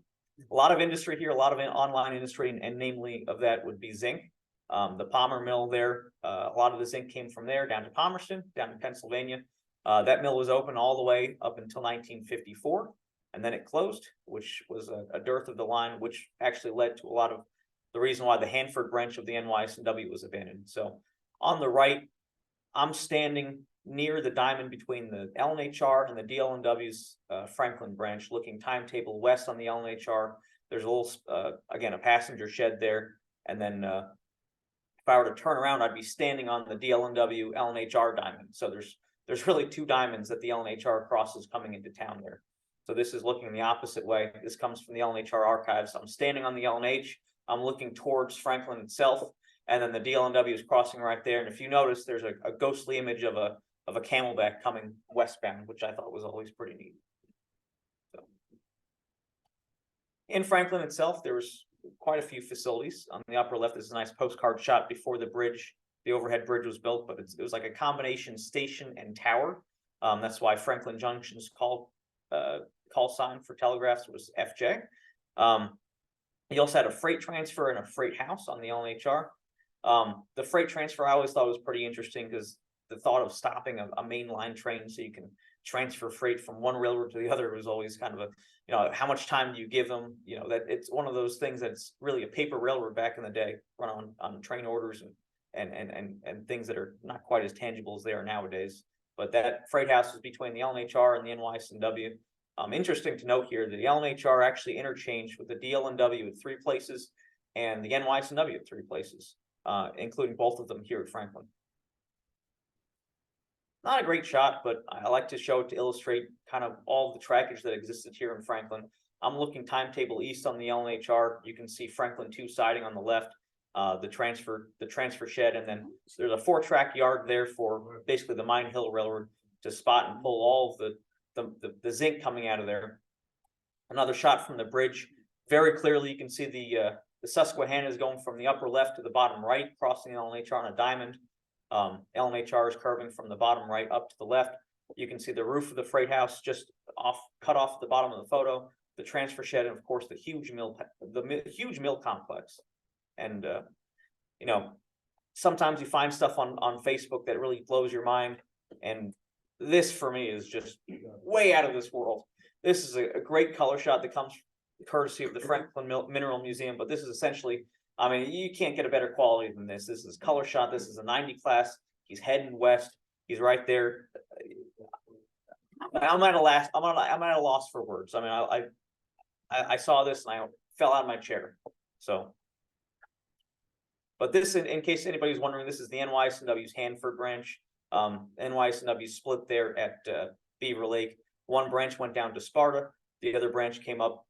lot of industry here, a lot of online industry, and namely of that would be zinc. The Palmer mill there, a lot of the zinc came from there down to Palmerston, down to Pennsylvania. That mill was open all the way up until 1954. And then it closed, which was a dearth of the line, which actually led to a lot of the reason why the Hanford branch of the NYS&W was abandoned. So on the right, I'm standing near the diamond between the L&HR and the DL&W's Franklin branch, looking timetable west on the L&HR. There's a little, again, a passenger shed there. And then if I were to turn around, I'd be standing on the DL&W L&HR diamond. So there's really 2 diamonds that the L&HR crosses coming into town there. So this is looking the opposite way. This comes from the L&HR archives. I'm standing on the L&H. I'm looking towards Franklin itself, and then the DL&W is crossing right there. And if you notice, there's a ghostly image of a camelback coming westbound, which I thought was always pretty neat. So, in Franklin itself, there was quite a few facilities. On the upper left is a nice postcard shot before the bridge. The overhead bridge was built, but it was like a combination station and tower. That's why Franklin Junction's call sign for telegraphs was FJ. You also had a freight transfer and a freight house on the L&HR. The freight transfer I always thought was pretty interesting, because the thought of stopping a mainline train so you can transfer freight from one railroad to the other was always kind of how much time do you give them? That it's one of those things that's really a paper railroad back in the day, run on train orders and things that are not quite as tangible as they are nowadays. But that freight house was between the L&HR and the NYS&W. Interesting to note here that the L&HR actually interchanged with the DL&W at 3 places and the NYS&W at 3 places, including both of them here at Franklin. Not a great shot, but I like to show it to illustrate kind of all the trackage that existed here in Franklin. I'm looking timetable east on the L&HR. You can see Franklin 2 siding on the left, the transfer shed, and then there's a 4-track yard there for basically the Mine Hill Railroad to spot and pull all of the zinc coming out of there. Another shot from the bridge. Very clearly, you can see the Susquehanna is going from the upper left to the bottom right, crossing the L&HR on a diamond. L&HR is curving from the bottom right up to the left. You can see the roof of the freight house just cut off the bottom of the photo. The transfer shed, and of course the huge mill complex. And sometimes you find stuff on Facebook that really blows your mind, and this for me is just way out of this world. This is a great color shot that comes courtesy of the Franklin Mineral Museum, but this is essentially, I mean, you can't get a better quality than this. This is color shot. This is a 90 class. He's heading west. He's right there. I'm at a loss for words. I mean, I saw this and I fell out of my chair. So, but this, in case anybody's wondering, this is the NYSNW's Hanford branch. NYSNW split there at Beaver Lake. One branch went down to Sparta. The other branch came up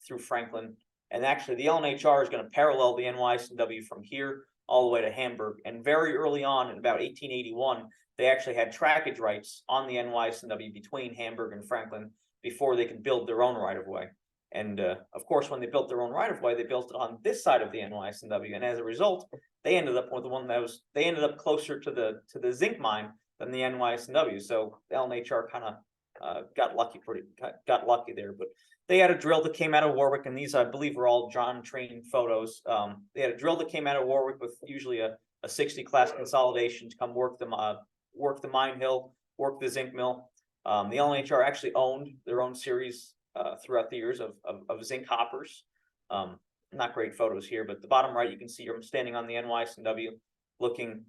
through Franklin. And actually, the L&HR is going to parallel the NYSNW from here all the way to Hamburg. And very early on, in about 1881, they actually had trackage rights on the NYSNW between Hamburg and Franklin before they could build their own right-of-way. And of course, when they built their own right-of-way, they built it on this side of the NYSNW. And as a result, they ended up with the one that was, they ended up closer to the zinc mine than the NYSNW. So L&HR kind of got lucky there. But they had a drill that came out of Warwick, and these I believe were all John Train photos. They had a drill that came out of Warwick with usually a 60 class consolidation to come work the mine hill, work the zinc mill. The L&HR actually owned their own series throughout the years of zinc hoppers. Not great photos here, but the bottom right, you can see I'm standing on the NYSNW looking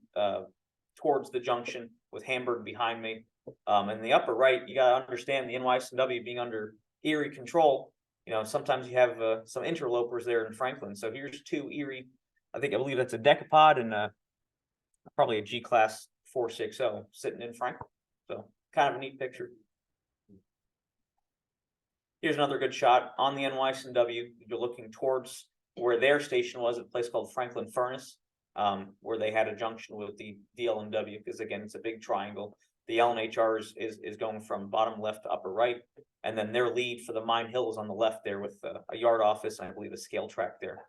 towards the junction with Hamburg behind me. In the upper right, you got to understand the NYSNW being under Erie control. You know, sometimes you have some interlopers there in Franklin. So here's two Erie, I believe that's a decapod and probably a G-class 460 sitting in Franklin. So kind of a neat picture. Here's another good shot on the NYSNW. You're looking towards where their station was at a place called Franklin Furnace, where they had a junction with the L&W, because again, it's a big triangle. The L&HR is going from bottom left to upper right, and then their lead for the mine hill is on the left there with a yard office and I believe a scale track there.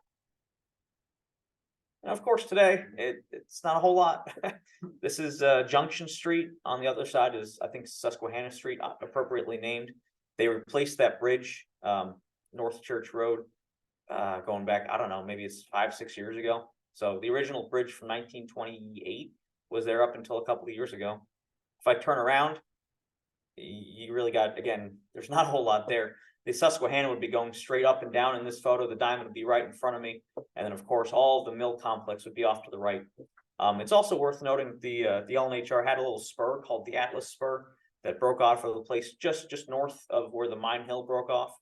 And of course, today it's not a whole lot. This is Junction Street. On the other side is, I think, Susquehanna Street, appropriately named. They replaced that bridge, North Church Road, going back, I don't know, maybe it's 5-6 years ago. So the original bridge from 1928 was there up until a couple of years ago. If I turn around, you really got, again, there's not a whole lot there. The Susquehanna would be going straight up and down in this photo. The diamond would be right in front of me. And then, of course, all the mill complex would be off to the right. It's also worth noting the L&HR had a little spur called the Atlas Spur that broke off of the place just north of where the mine hill broke off.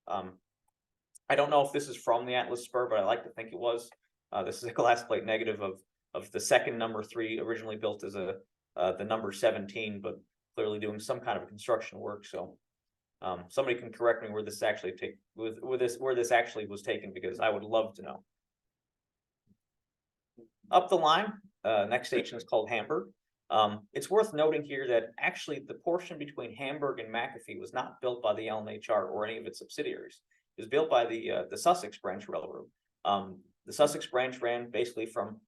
I don't know if this is from the Atlas Spur, but I like to think it was. This is a glass plate negative of the second number 3, originally built as the number 17, but clearly doing some kind of construction work. So somebody can correct me where this actually where this actually was taken, because I would love to know. Up the line, next station is called Hamburg. It's worth noting here that actually the portion between Hamburg and McAfee was not built by the L&HR or any of its subsidiaries. It was built by the Sussex Branch Railroad. The Sussex Branch ran basically from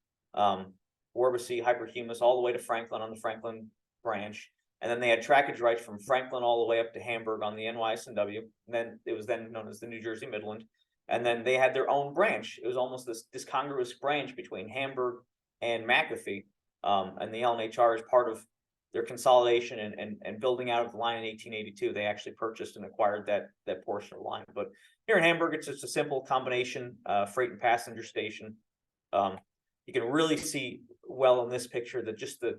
Warwick, Hyperhumus, all the way to Franklin on the Franklin branch. And then they had trackage rights from Franklin all the way up to Hamburg on the NYSNW. And then it was then known as the New Jersey Midland. And then they had their own branch. It was almost this discongruous branch between Hamburg and McAfee. And the L&HR, as part of their consolidation and building out of the line in 1882, they actually purchased and acquired that portion of the line. But here in Hamburg, it's just a simple combination freight and passenger station. You can really see well in this picture that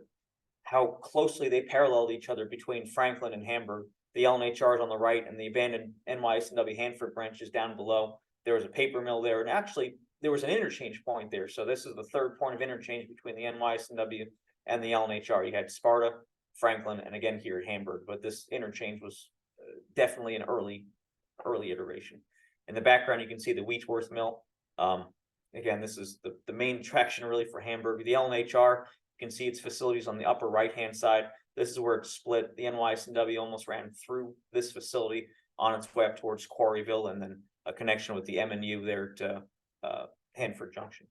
how closely they paralleled each other between Franklin and Hamburg. The L&HR is on the right, and the abandoned NYSNW Hanford branch is down below. There was a paper mill there, and actually there was an interchange point there. So this is the third point of interchange between the NYSNW and the L&HR. You had Sparta, Franklin, and again here at Hamburg. But this interchange was definitely an early iteration. In the background, you can see the Wheatworth mill. Again, this is the main traction really for Hamburg. The L&HR, you can see its facilities on the upper right-hand side. This is where it's split. The NYSNW almost ran through this facility on its way up towards Quarryville, and then a connection with the M&U there to Hanford Junction.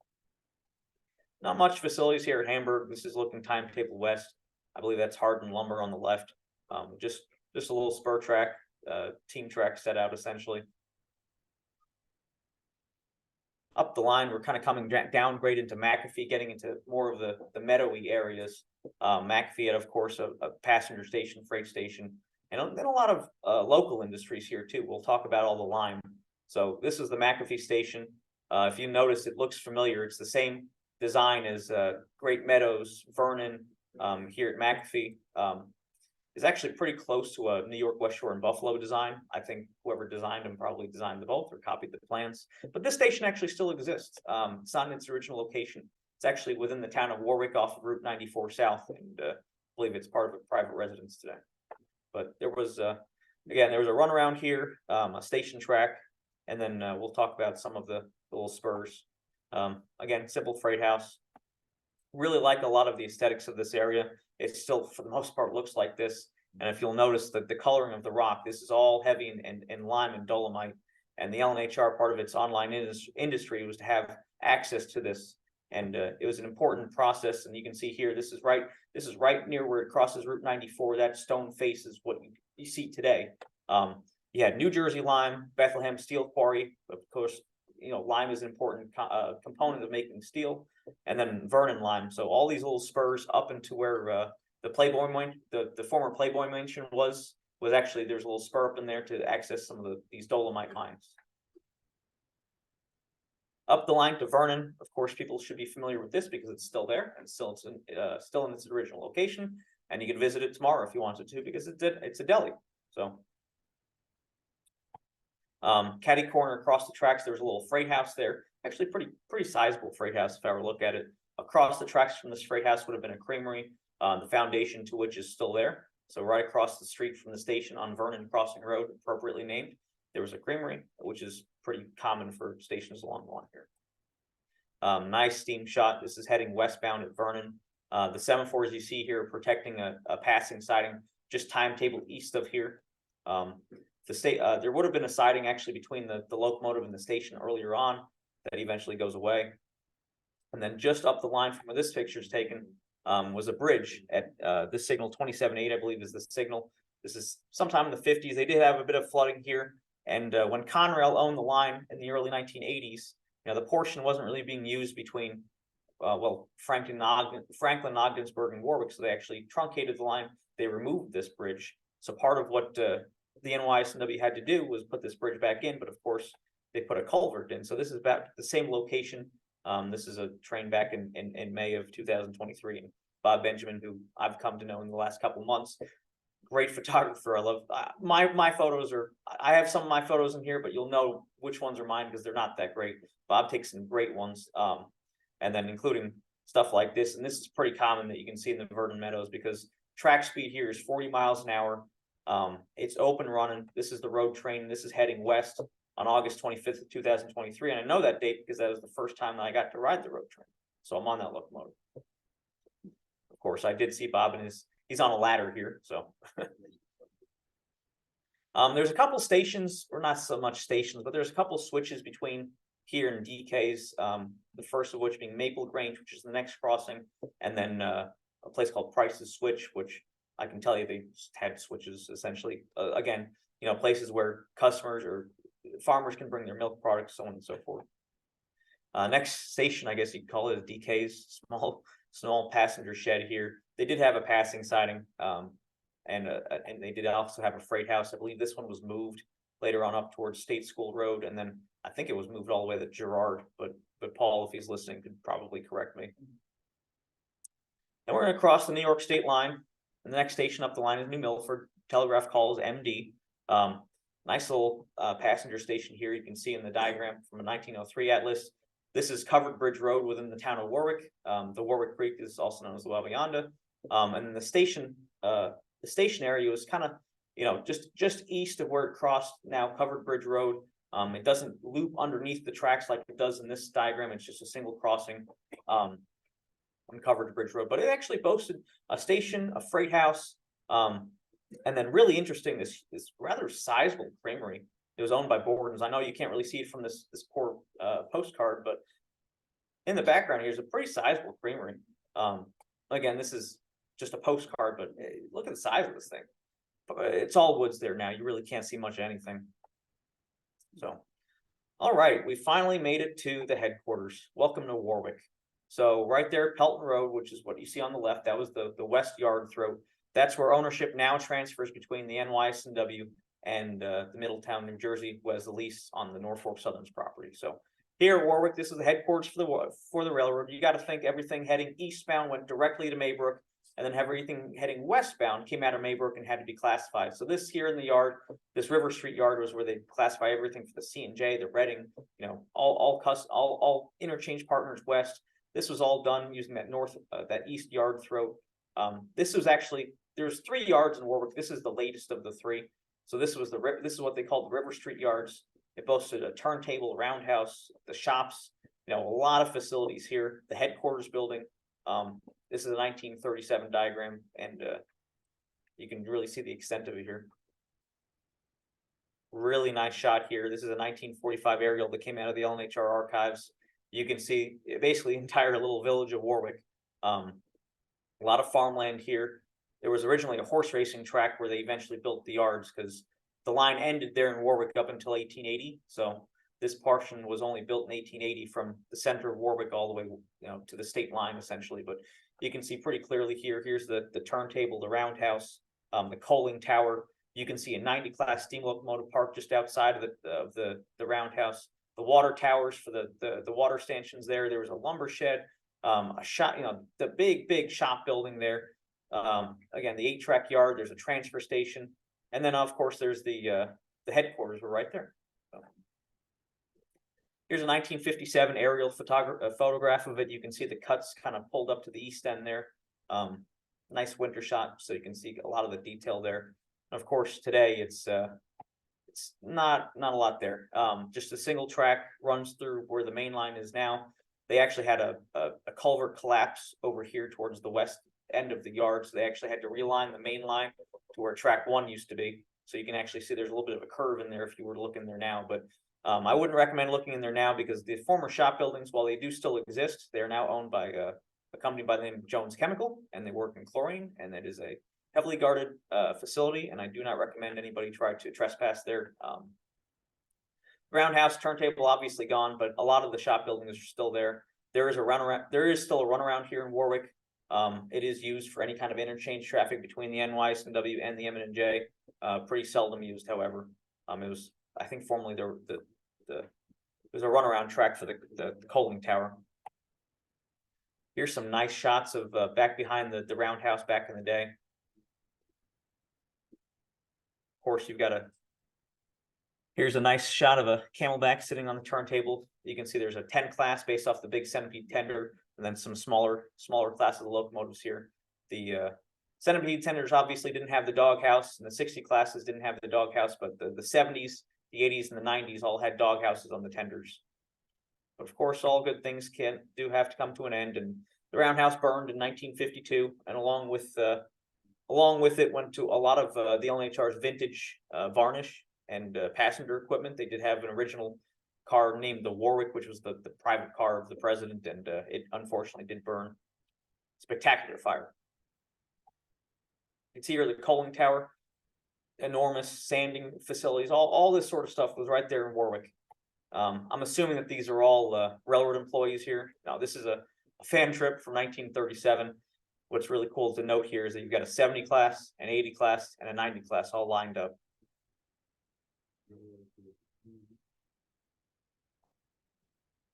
Not much facilities here at Hamburg. This is looking timetable west. I believe that's Hardin Lumber on the left. Just a little spur track, team track set out essentially. Up the line, we're kind of coming downgrade into McAfee, getting into more of the meadowy areas. McAfee had, of course, a passenger station, freight station, and then a lot of local industries here too. We'll talk about all the lime. So this is the McAfee station. If you notice, it looks familiar. It's the same design as Great Meadows, Vernon, here at McAfee. Is actually pretty close to a New York, West Shore, and Buffalo design. I think whoever designed them probably designed them both or copied the plans. But this station actually still exists. It's not in its original location. It's actually within the town of Warwick off of Route 94 South, and I believe it's part of a private residence today. But there was, again, there was a runaround here, a station track, and then we'll talk about some of the little spurs. Again, simple freight house. Really like a lot of the aesthetics of this area. It still, for the most part, looks like this. And if you'll notice that the coloring of the rock, this is all heavy in lime and dolomite. And the L&HR part of its online industry was to have access to this. And it was an important process. And you can see here, this is right near where it crosses Route 94. That stone face is what you see today. You had New Jersey lime, Bethlehem steel quarry. Of course, you know, lime is an important component of making steel, and then Vernon lime. So all these little spurs up into where the Playboy the former Playboy mansion was actually, there's a little spur up in there to access some of these dolomite mines. Up the line to Vernon, of course, people should be familiar with this because it's still there and still in its original location, and you can visit it tomorrow if you wanted to because it's a deli. So. Caddy corner across the tracks, there's a little freight house there. Actually, pretty sizable freight house if I were to look at it. Across the tracks from this freight house would have been a creamery, the foundation to which is still there. So right across the street from the station on Vernon Crossing Road, appropriately named, there was a creamery, which is pretty common for stations along the line here. Nice steam shot. This is heading westbound at Vernon. The semaphores you see here are protecting a passing siding just timetable east of here. There would have been a siding actually between the locomotive and the station earlier on that eventually goes away. And then just up the line from where this picture is taken was a bridge at the signal 27.8, I believe is the signal. This is sometime in the 50s. They did have a bit of flooding here. And when Conrail owned the line in the early 1980s, you know, the portion wasn't really being used between, Franklin, Ogdensburg, and Warwick. So they actually truncated the line. They removed this bridge. So part of what the NYSNW had to do was put this bridge back in, but of course they put a culvert in. So this is about the same location. This is a train back in May of 2023. And Bob Benjamin, who I've come to know in the last couple of months, great photographer. I love my photos I have some of my photos in here, but you'll know which ones are mine because they're not that great. Bob takes some great ones. And then including stuff like this. And this is pretty common that you can see in the Vernon Meadows because track speed here is 40 miles an hour. It's open running. This is the road train. This is heading west on August 25th of 2023. And I know that date because that was the first time that I got to ride the road train. So I'm on that locomotive. Of course, I did see Bob and he's on a ladder here. So there's a couple stations, or not so much stations, but there's a couple switches between here and DK's. The first of which being Maple Grange, which is the next crossing, and then a place called Price's Switch, which I can tell you they had switches essentially. Again, you know, places where customers or farmers can bring their milk products, so on and so forth. Next station, I guess you'd call it, is DK's small passenger shed here. They did have a passing siding, and they did also have a freight house. I believe this one was moved later on up towards State School Road, and then I think it was moved all the way to Girard. But Paul, if he's listening, could probably correct me. Then we're going to cross the New York state line. And the next station up the line is New Milford. Telegraph calls MD. Nice little passenger station here. You can see in the diagram from a 1903 atlas. This is Covered Bridge Road within the town of Warwick. The Warwick Creek is also known as the Wabayanda. And then the station area was kind of, you know, just east of where it crossed now Covered Bridge Road. It doesn't loop underneath the tracks like it does in this diagram. It's just a single crossing. On Covered Bridge Road, but it actually boasted a station, a freight house, and then really interesting, this rather sizable creamery. It was owned by Borden's. I know you can't really see it from this poor postcard, but in the background here's a pretty sizable creamery. Again, this is just a postcard, but look at the size of this thing. It's all woods there now. You really can't see much of anything. So All right, we finally made it to the headquarters. Welcome to Warwick. So right there, Pelton Road, which is what you see on the left, that was the west yard throat. That's where ownership now transfers between the NYSW and the Middletown, New Jersey, who has the lease on the Norfolk Southern's property. So here at Warwick, this is the headquarters for the railroad. You got to think everything heading eastbound went directly to Maybrook, and then everything heading westbound came out of Maybrook and had to be classified. So this here in the yard, this River Street yard, was where they classify everything for the C&J, the Reading, you know, all interchange partners west. This was all done using that east yard throat. This was actually, there's 3 yards in Warwick. This is the latest of the 3. So this is what they called the River Street yards. It boasted a turntable, roundhouse, the shops, you know, a lot of facilities here, the headquarters building. This is a 1937 diagram, and you can really see the extent of it here. Really nice shot here. This is a 1945 aerial that came out of the L&HR archives. You can see basically the entire little village of Warwick. A lot of farmland here. There was originally a horse racing track where they eventually built the yards because the line ended there in Warwick up until 1880. So this portion was only built in 1880 from the center of Warwick all the way, you know, to the state line essentially. But you can see pretty clearly here. Here's the turntable, the roundhouse, the coaling tower. You can see a 90 class steam locomotive parked just outside of the roundhouse. The water towers for the water stanchions there. There was a lumber shed, a shop, you know, the big shop building there. Again, the 8-track yard. There's a transfer station, and then of course there's the headquarters were right there. So, here's a 1957 aerial photograph of it. You can see the cuts kind of pulled up to the east end there. Nice winter shot, so you can see a lot of the detail there. And of course, today it's not a lot there. Just a single track runs through where the main line is now. They actually had a culvert collapse over here towards the west end of the yard, so they actually had to realign the main line to where track 1 used to be. So you can actually see there's a little bit of a curve in there if you were to look in there now. But I wouldn't recommend looking in there now because the former shop buildings, while they do still exist, they are now owned by a company by the name of Jones Chemical, and they work in chlorine, and it is a heavily guarded facility, and I do not recommend anybody try to trespass there. Roundhouse, turntable, obviously gone, but a lot of the shop buildings are still there. There is still a runaround here in Warwick. It is used for any kind of interchange traffic between the NYSW and the M&J. Pretty seldom used, however. It was, I think, formerly there's a runaround track for the coaling tower. Here's some nice shots of back behind the roundhouse back in the day. Of course, here's a nice shot of a Camelback sitting on the turntable. You can see there's a 10 class based off the big centipede tender, and then some smaller classes of locomotives here. The centipede tenders obviously didn't have the doghouse, and the 60 classes didn't have the doghouse, but the 70s, the 80s, and the 90s all had doghouses on the tenders. But of course, all good things do have to come to an end, and the roundhouse burned in 1952, and along with it went to a lot of the L&HR's vintage varnish and passenger equipment. They did have an original car named the Warwick, which was the private car of the president, and it unfortunately did burn. Spectacular fire. You can see here the coaling tower, enormous sanding facilities, all this sort of stuff was right there in Warwick. I'm assuming that these are all railroad employees here. Now, this is a fan trip from 1937. What's really cool to note here is that you've got a 70 class, an 80 class, and a 90 class all lined up.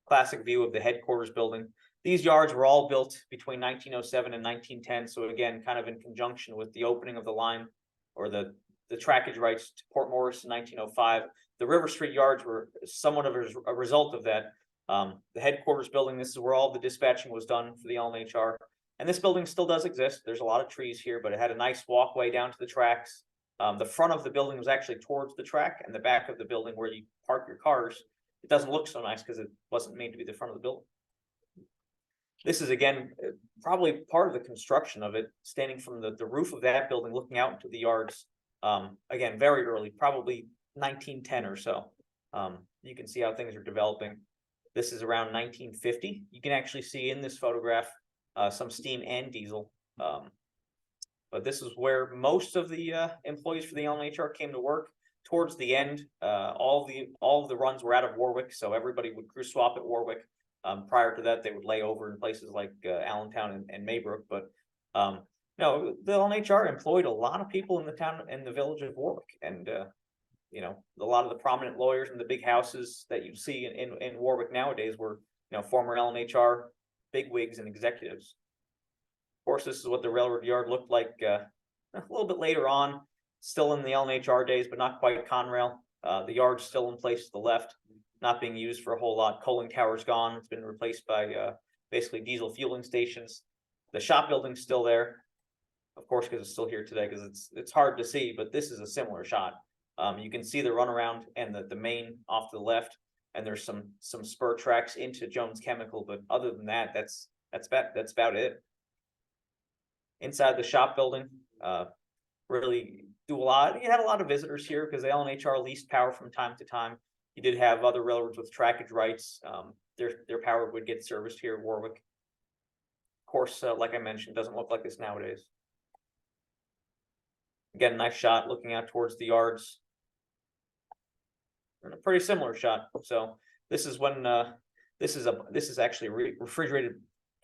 Classic view of the headquarters building. These yards were all built between 1907 and 1910. So again, kind of in conjunction with the opening of the line or the trackage rights to Port Morris in 1905. The River Street yards were somewhat of a result of that. The headquarters building, this is where all the dispatching was done for the L&HR. And this building still does exist. There's a lot of trees here, but it had a nice walkway down to the tracks. The front of the building was actually towards the track, and the back of the building where you park your cars, it doesn't look so nice because it wasn't made to be the front of the building. This is, again, probably part of the construction of it, standing from the roof of that building, looking out into the yards. Again, very early, probably 1910 or so. You can see how things are developing. This is around 1950. You can actually see in this photograph some steam and diesel. But this is where most of the employees for the L&HR came to work. towards the end, all of the runs were out of Warwick, so everybody would crew swap at Warwick. Prior to that, they would lay over in places like Allentown and Maybrook, but no, the L&HR employed a lot of people in the town and the village of Warwick, and you know, a lot of the prominent lawyers in the big houses that you see in Warwick nowadays were, you know, former L&HR bigwigs and executives. Of course, this is what the railroad yard looked like a little bit later on, still in the L&HR days, but not quite Conrail. The yard's still in place to the left, not being used for a whole lot. Coaling tower's gone. It's been replaced by basically diesel fueling stations. The shop building's still there, of course, because it's still here today, because it's hard to see, but this is a similar shot. You can see the runaround and the main off to the left, and there's some spur tracks into Jones Chemical, but other than that, that's about it. Inside the shop building, really do a lot. You had a lot of visitors here because the L&HR leased power from time to time. You did have other railroads with trackage rights. Their power would get serviced here at Warwick. Of course, like I mentioned, doesn't look like this nowadays. Again, nice shot looking out towards the yards. And a pretty similar shot. So this is when this is actually a refrigerated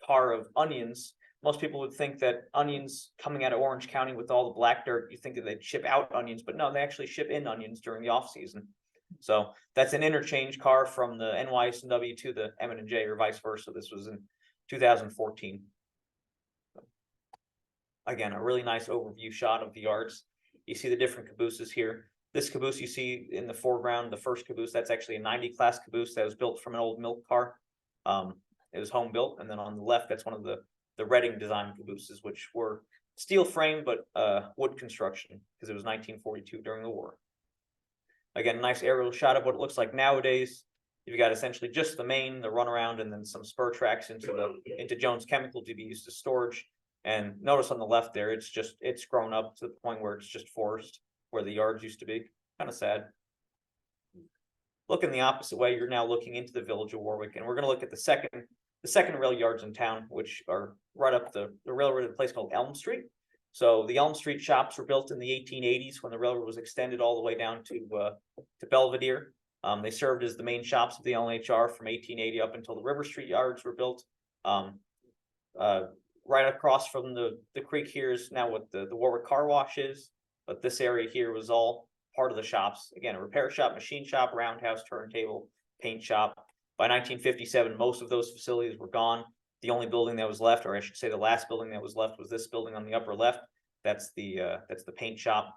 car of onions. Most people would think that onions coming out of Orange County with all the black dirt, you think that they'd ship out onions, but no, they actually ship in onions during the off season. So that's an interchange car from the NYSW to the M&J or vice versa. This was in 2014. Again, a really nice overview shot of the yards. You see the different cabooses here. This caboose you see in the foreground, the first caboose, that's actually a 90 class caboose that was built from an old milk car. It was home built. And then on the left, that's one of the Reading design cabooses, which were steel frame, but wood construction, because it was 1942 during the war. Again, nice aerial shot of what it looks like nowadays. You've got essentially just the main, the runaround, and then some spur tracks into Jones Chemical to be used as storage. And notice on the left there, it's grown up to the point where it's just forest where the yards used to be. Kind of sad. Looking the opposite way, you're now looking into the village of Warwick, and we're going to look at the second rail yards in town, which are right up the railroad at a place called Elm Street. So the Elm Street shops were built in the 1880s when the railroad was extended all the way down to Belvedere. They served as the main shops of the L&HR from 1880 up until the River Street yards were built. Right across from the creek here is now what the Warwick Car Wash is, but this area here was all part of the shops. Again, a repair shop, machine shop, roundhouse, turntable, paint shop. By 1957, most of those facilities were gone. The only building that was left, or I should say the last building that was left, was this building on the upper left. That's the paint shop.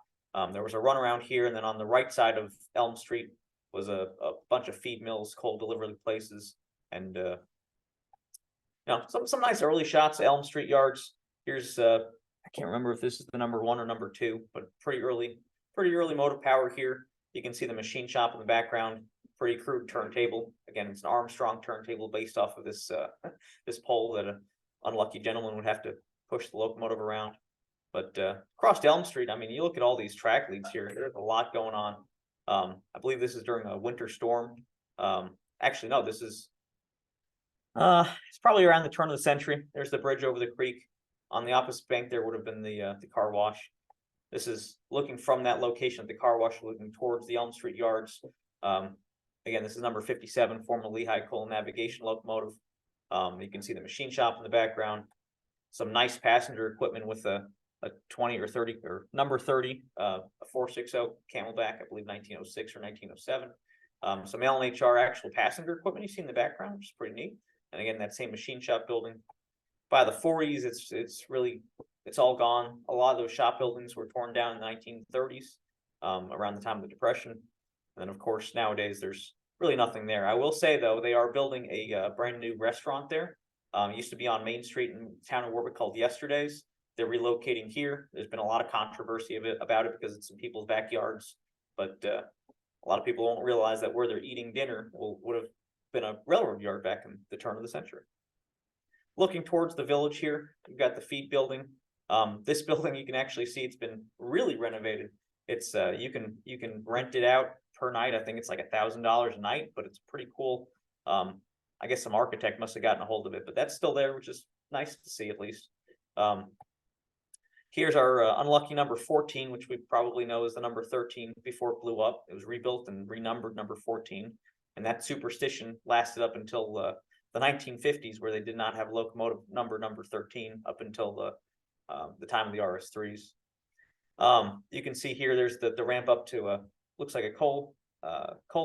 There was a runaround here, and then on the right side of Elm Street was a bunch of feed mills, coal delivery places, and you know, some nice early shots of Elm Street yards. Here's I can't remember if this is the number 1 or number 2, but pretty early motive power here. You can see the machine shop in the background. Pretty crude turntable. Again, it's an Armstrong turntable based off of this this pole that an unlucky gentleman would have to push the locomotive around. But across Elm Street, I mean, you look at all these track leads here. There's a lot going on. I believe this is during a winter storm. Actually, no, this is it's probably around the turn of the century. There's the bridge over the creek. On the opposite bank, there would have been the car wash. This is looking from that location at the car wash, looking towards the Elm Street yards. Again, this is number 57, former Lehigh Coal Navigation locomotive. You can see the machine shop in the background. Some nice passenger equipment with a 20 or 30 or number 30, a 460 Camelback, I believe 1906 or 1907. Some L&HR actual passenger equipment you see in the background, which is pretty neat. And again, that same machine shop building. By the 40s, it's all gone. A lot of those shop buildings were torn down in the 1930s, around the time of the Depression. And then, of course, nowadays there's really nothing there. I will say, though, they are building a brand new restaurant there. It used to be on Main Street in the town of Warwick called Yesterday's. They're relocating here. There's been a lot of controversy about it because it's in people's backyards. But a lot of people won't realize that where they're eating dinner would have been a railroad yard back in the turn of the century. Looking towards the village here, you've got the feed building. This building, you can actually see it's been really renovated. It's you can rent it out per night. I think it's like $1,000 a night, but it's pretty cool. I guess some architect must have gotten a hold of it, but that's still there, which is nice to see at least. Here's our unlucky number 14, which we probably know is the number 13 before it blew up. It was rebuilt and renumbered number 14. And that superstition lasted up until the 1950s, where they did not have locomotive number 13 up until the time of the RS3s. You can see here, there's the ramp up to looks like a coal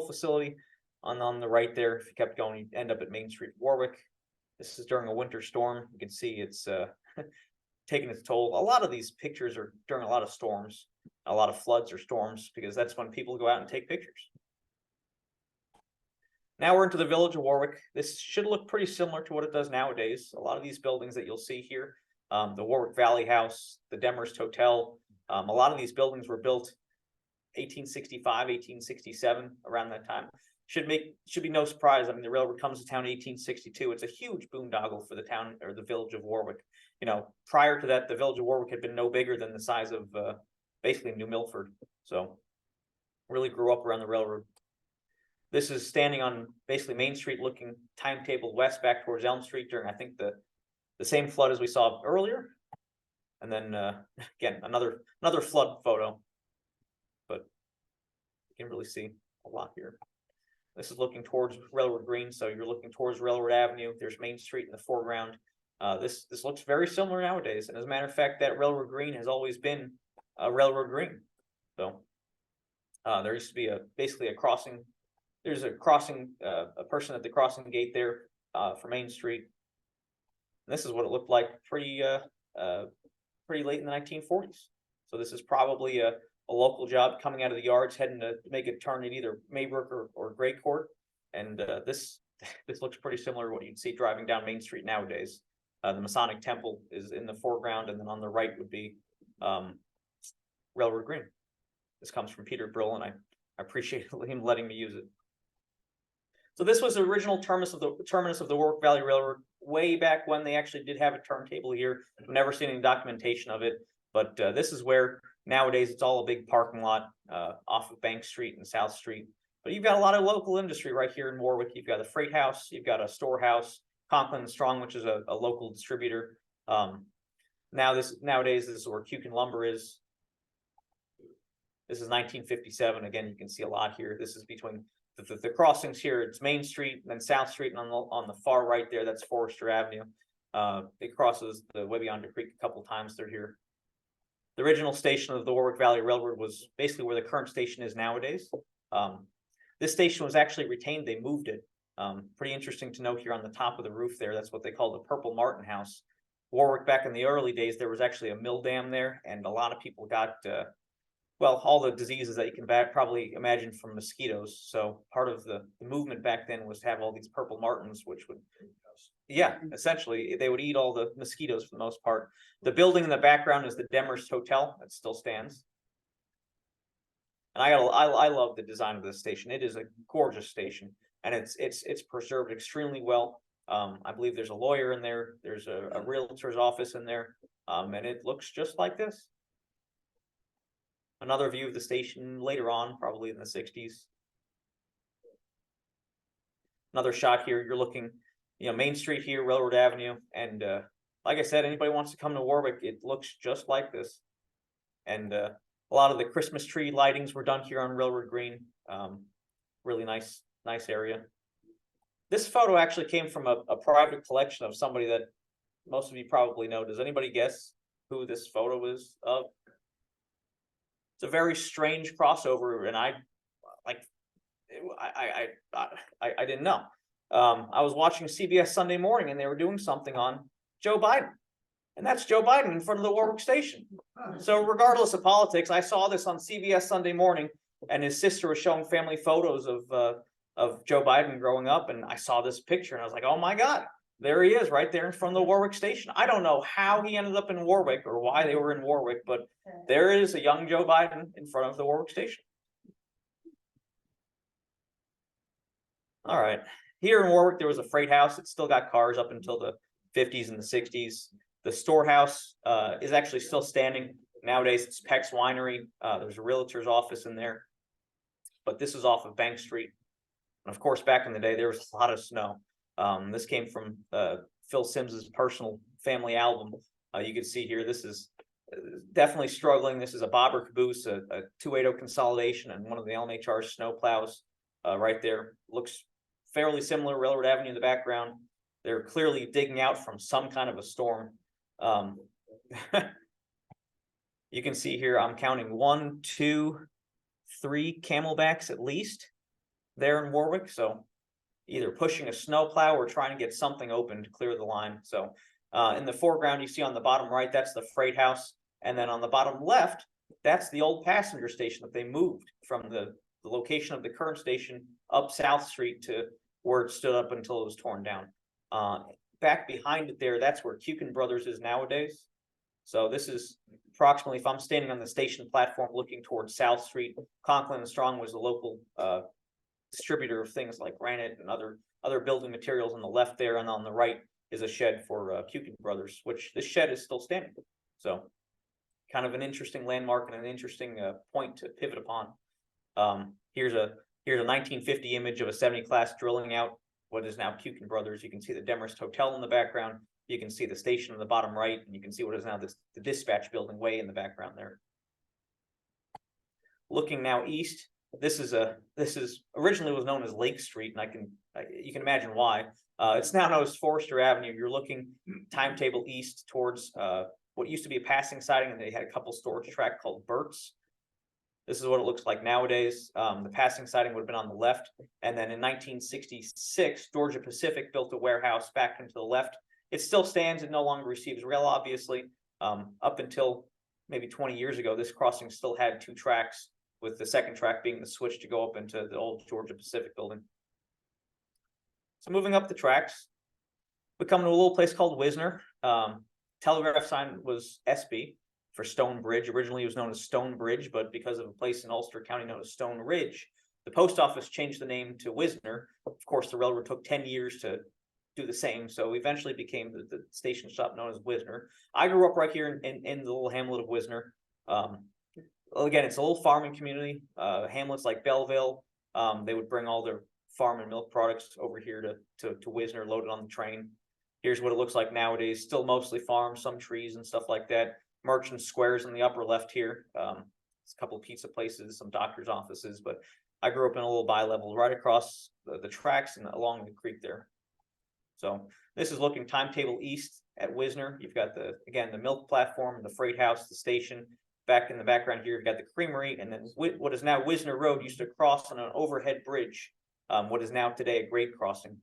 facility on the right there. If you kept going, you end up at Main Street, Warwick. This is during a winter storm. You can see it's taking its toll. A lot of these pictures are during a lot of storms, a lot of floods or storms, because that's when people go out and take pictures. Now we're into the village of Warwick. This should look pretty similar to what it does nowadays. A lot of these buildings that you'll see here, the Warwick Valley House, the Demhurst Hotel, a lot of these buildings were built 1865, 1867, around that time. Should be no surprise. I mean, the railroad comes to town in 1862. It's a huge boondoggle for the town or the village of Warwick. You know, prior to that, the village of Warwick had been no bigger than the size of basically New Milford. So really grew up around the railroad. This is standing on basically Main Street, looking timetable west back towards Elm Street during, I think, the same flood as we saw earlier. And then again, another flood photo, but you can really see a lot here. This is looking towards Railroad Green, so you're looking towards Railroad Avenue. There's Main Street in the foreground. This looks very similar nowadays, and as a matter of fact, that Railroad Green has always been a Railroad Green. So there used to be basically a crossing. There's a crossing, a person at the crossing gate there for Main Street. And this is what it looked like pretty late in the 1940s. So this is probably a local job coming out of the yards, heading to make a turn at either Maybrook or Gray Court. And this looks pretty similar to what you'd see driving down Main Street nowadays. The Masonic Temple is in the foreground, and then on the right would be Railroad Green. This comes from Peter Brill, and I appreciate him letting me use it. So this was the original terminus of the Warwick Valley Railroad, way back when they actually did have a turntable here. I've never seen any documentation of it, but this is where nowadays it's all a big parking lot off of Bank Street and South Street. But you've got a lot of local industry right here in Warwick. You've got a freight house, you've got a storehouse, Conklin Strong, which is a local distributor. Nowadays, this is where Kukin Lumber is. This is 1957. Again, you can see a lot here. This is between the crossings here. It's Main Street, and then South Street, and on the far right there, that's Forester Avenue. It crosses the way beyond the creek a couple times through here. The original station of the Warwick Valley Railroad was basically where the current station is nowadays. This station was actually retained. They moved it. Pretty interesting to note here on the top of the roof there. That's what they call the Purple Martin House. Warwick, back in the early days, there was actually a mill dam there, and a lot of people got well, all the diseases that you can probably imagine from mosquitoes. So part of the movement back then was to have all these purple martins, which would, yeah, essentially they would eat all the mosquitoes for the most part. The building in the background is the Demhurst Hotel. That still stands. And I love the design of this station. It is a gorgeous station, and it's preserved extremely well. I believe there's a lawyer in there. There's a realtor's office in there, and it looks just like this. Another view of the station later on, probably in the 60s. Another shot here, you're looking, Main Street here, Railroad Avenue. And like I said, anybody wants to come to Warwick, it looks just like this. And a lot of the Christmas tree lightings were done here on Railroad Green. Really nice area. This photo actually came from a private collection of somebody that most of you probably know. Does anybody guess who this photo is of? It's a very strange crossover, and I didn't know. I was watching CBS Sunday Morning, and they were doing something on Joe Biden, and that's Joe Biden in front of the Warwick station. So regardless of politics, I saw this on CBS Sunday Morning, and his sister was showing family photos of Joe Biden growing up, and I saw this picture, and I was like, oh my God. There he is right there in front of the Warwick station. I don't know how he ended up in Warwick or why they were in Warwick, but there is a young Joe Biden in front of the Warwick station. All right. Here in Warwick, there was a freight house. It still got cars up until the 50s and the 60s. The storehouse is actually still standing. Nowadays, it's Peck's Winery. There's a realtor's office in there. But this is off of Bank Street. And of course, back in the day, there was a lot of snow. This came from Phil Sims's personal family album. You can see here, this is definitely struggling. This is a bobber caboose, a 280 consolidation, and one of the L&HR snow plows right there. Looks fairly similar, Railroad Avenue in the background. They're clearly digging out from some kind of a storm. You can see here, I'm counting 1, 2, 3 camelbacks at least there in Warwick. So either pushing a snow plow or trying to get something open to clear the line. So in the foreground, you see on the bottom right, that's the freight house. And then on the bottom left, that's the old passenger station that they moved from the location of the current station up South Street to where it stood up until it was torn down. Back behind it there, that's where Kukin Brothers is nowadays. So this is approximately, if I'm standing on the station platform looking towards South Street, Conklin and Strong was the local distributor of things like granite and other building materials on the left there, and on the right is a shed for Kukin Brothers, which this shed is still standing. So kind of an interesting landmark and an interesting point to pivot upon. Here's a 1950 image of a 70 class drilling out what is now Kukin Brothers. You can see the Demarest Hotel in the background. You can see the station in the bottom right, and you can see what is now the dispatch building way in the background there. Looking now east, this is originally was known as Lake Street, and you can imagine why. It's now known as Forester Avenue. You're looking timetable east towards what used to be a passing siding, and they had a couple storage track called Burt's. This is what it looks like nowadays. The passing siding would have been on the left. And then in 1966, Georgia Pacific built a warehouse back into the left. It still stands. It no longer receives rail, obviously. Up until maybe 20 years ago, this crossing still had 2 tracks, with the second track being the switch to go up into the old Georgia Pacific building. So moving up the tracks, we come to a little place called Wisner. Telegraph sign was SB. For Stone Bridge. Originally it was known as Stone Bridge, but because of a place in Ulster County known as Stone Ridge, the post office changed the name to Wisner. Of course, the railroad took 10 years to do the same, so eventually became the station shop known as Wisner. I grew up right here in the little hamlet of Wisner. Again, it's a little farming community. Hamlets like Belleville, they would bring all their farm and milk products over here to Wisner, loaded on the train. Here's what it looks like nowadays. Still mostly farm, some trees and stuff like that. Merchant squares in the upper left here. It's a couple of pizza places, some doctor's offices, but I grew up in a little bi-level right across the tracks and along the creek there. So this is looking timetable east at Wisner. You've got again, the milk platform, the freight house, the station. Back in the background here, you've got the creamery, and then what is now Wisner Road used to cross on an overhead bridge, what is now today a grade crossing.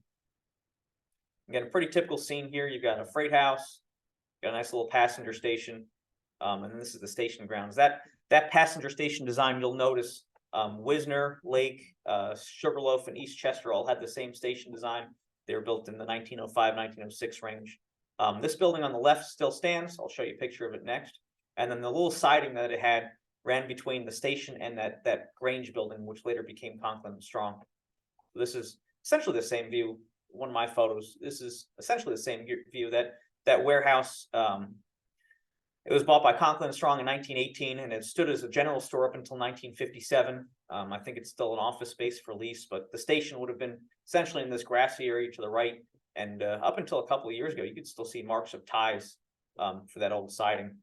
Again, a pretty typical scene here. You've got a freight house, got a nice little passenger station. And then this is the station grounds. That passenger station design, you'll notice Wisner, Lake, Sugarloaf, and East Chester all had the same station design. They were built in the 1905, 1906 range. This building on the left still stands. I'll show you a picture of it next. And then the little siding that it had ran between the station and that Grange building, which later became Conklin and Strong. So this is essentially the same view. One of my photos. This is essentially the same view. That warehouse. It was bought by Conklin and Strong in 1918, and it stood as a general store up until 1957. I think it's still an office space for lease, but the station would have been essentially in this grassy area to the right. And up until a couple of years ago, you could still see marks of ties for that old siding.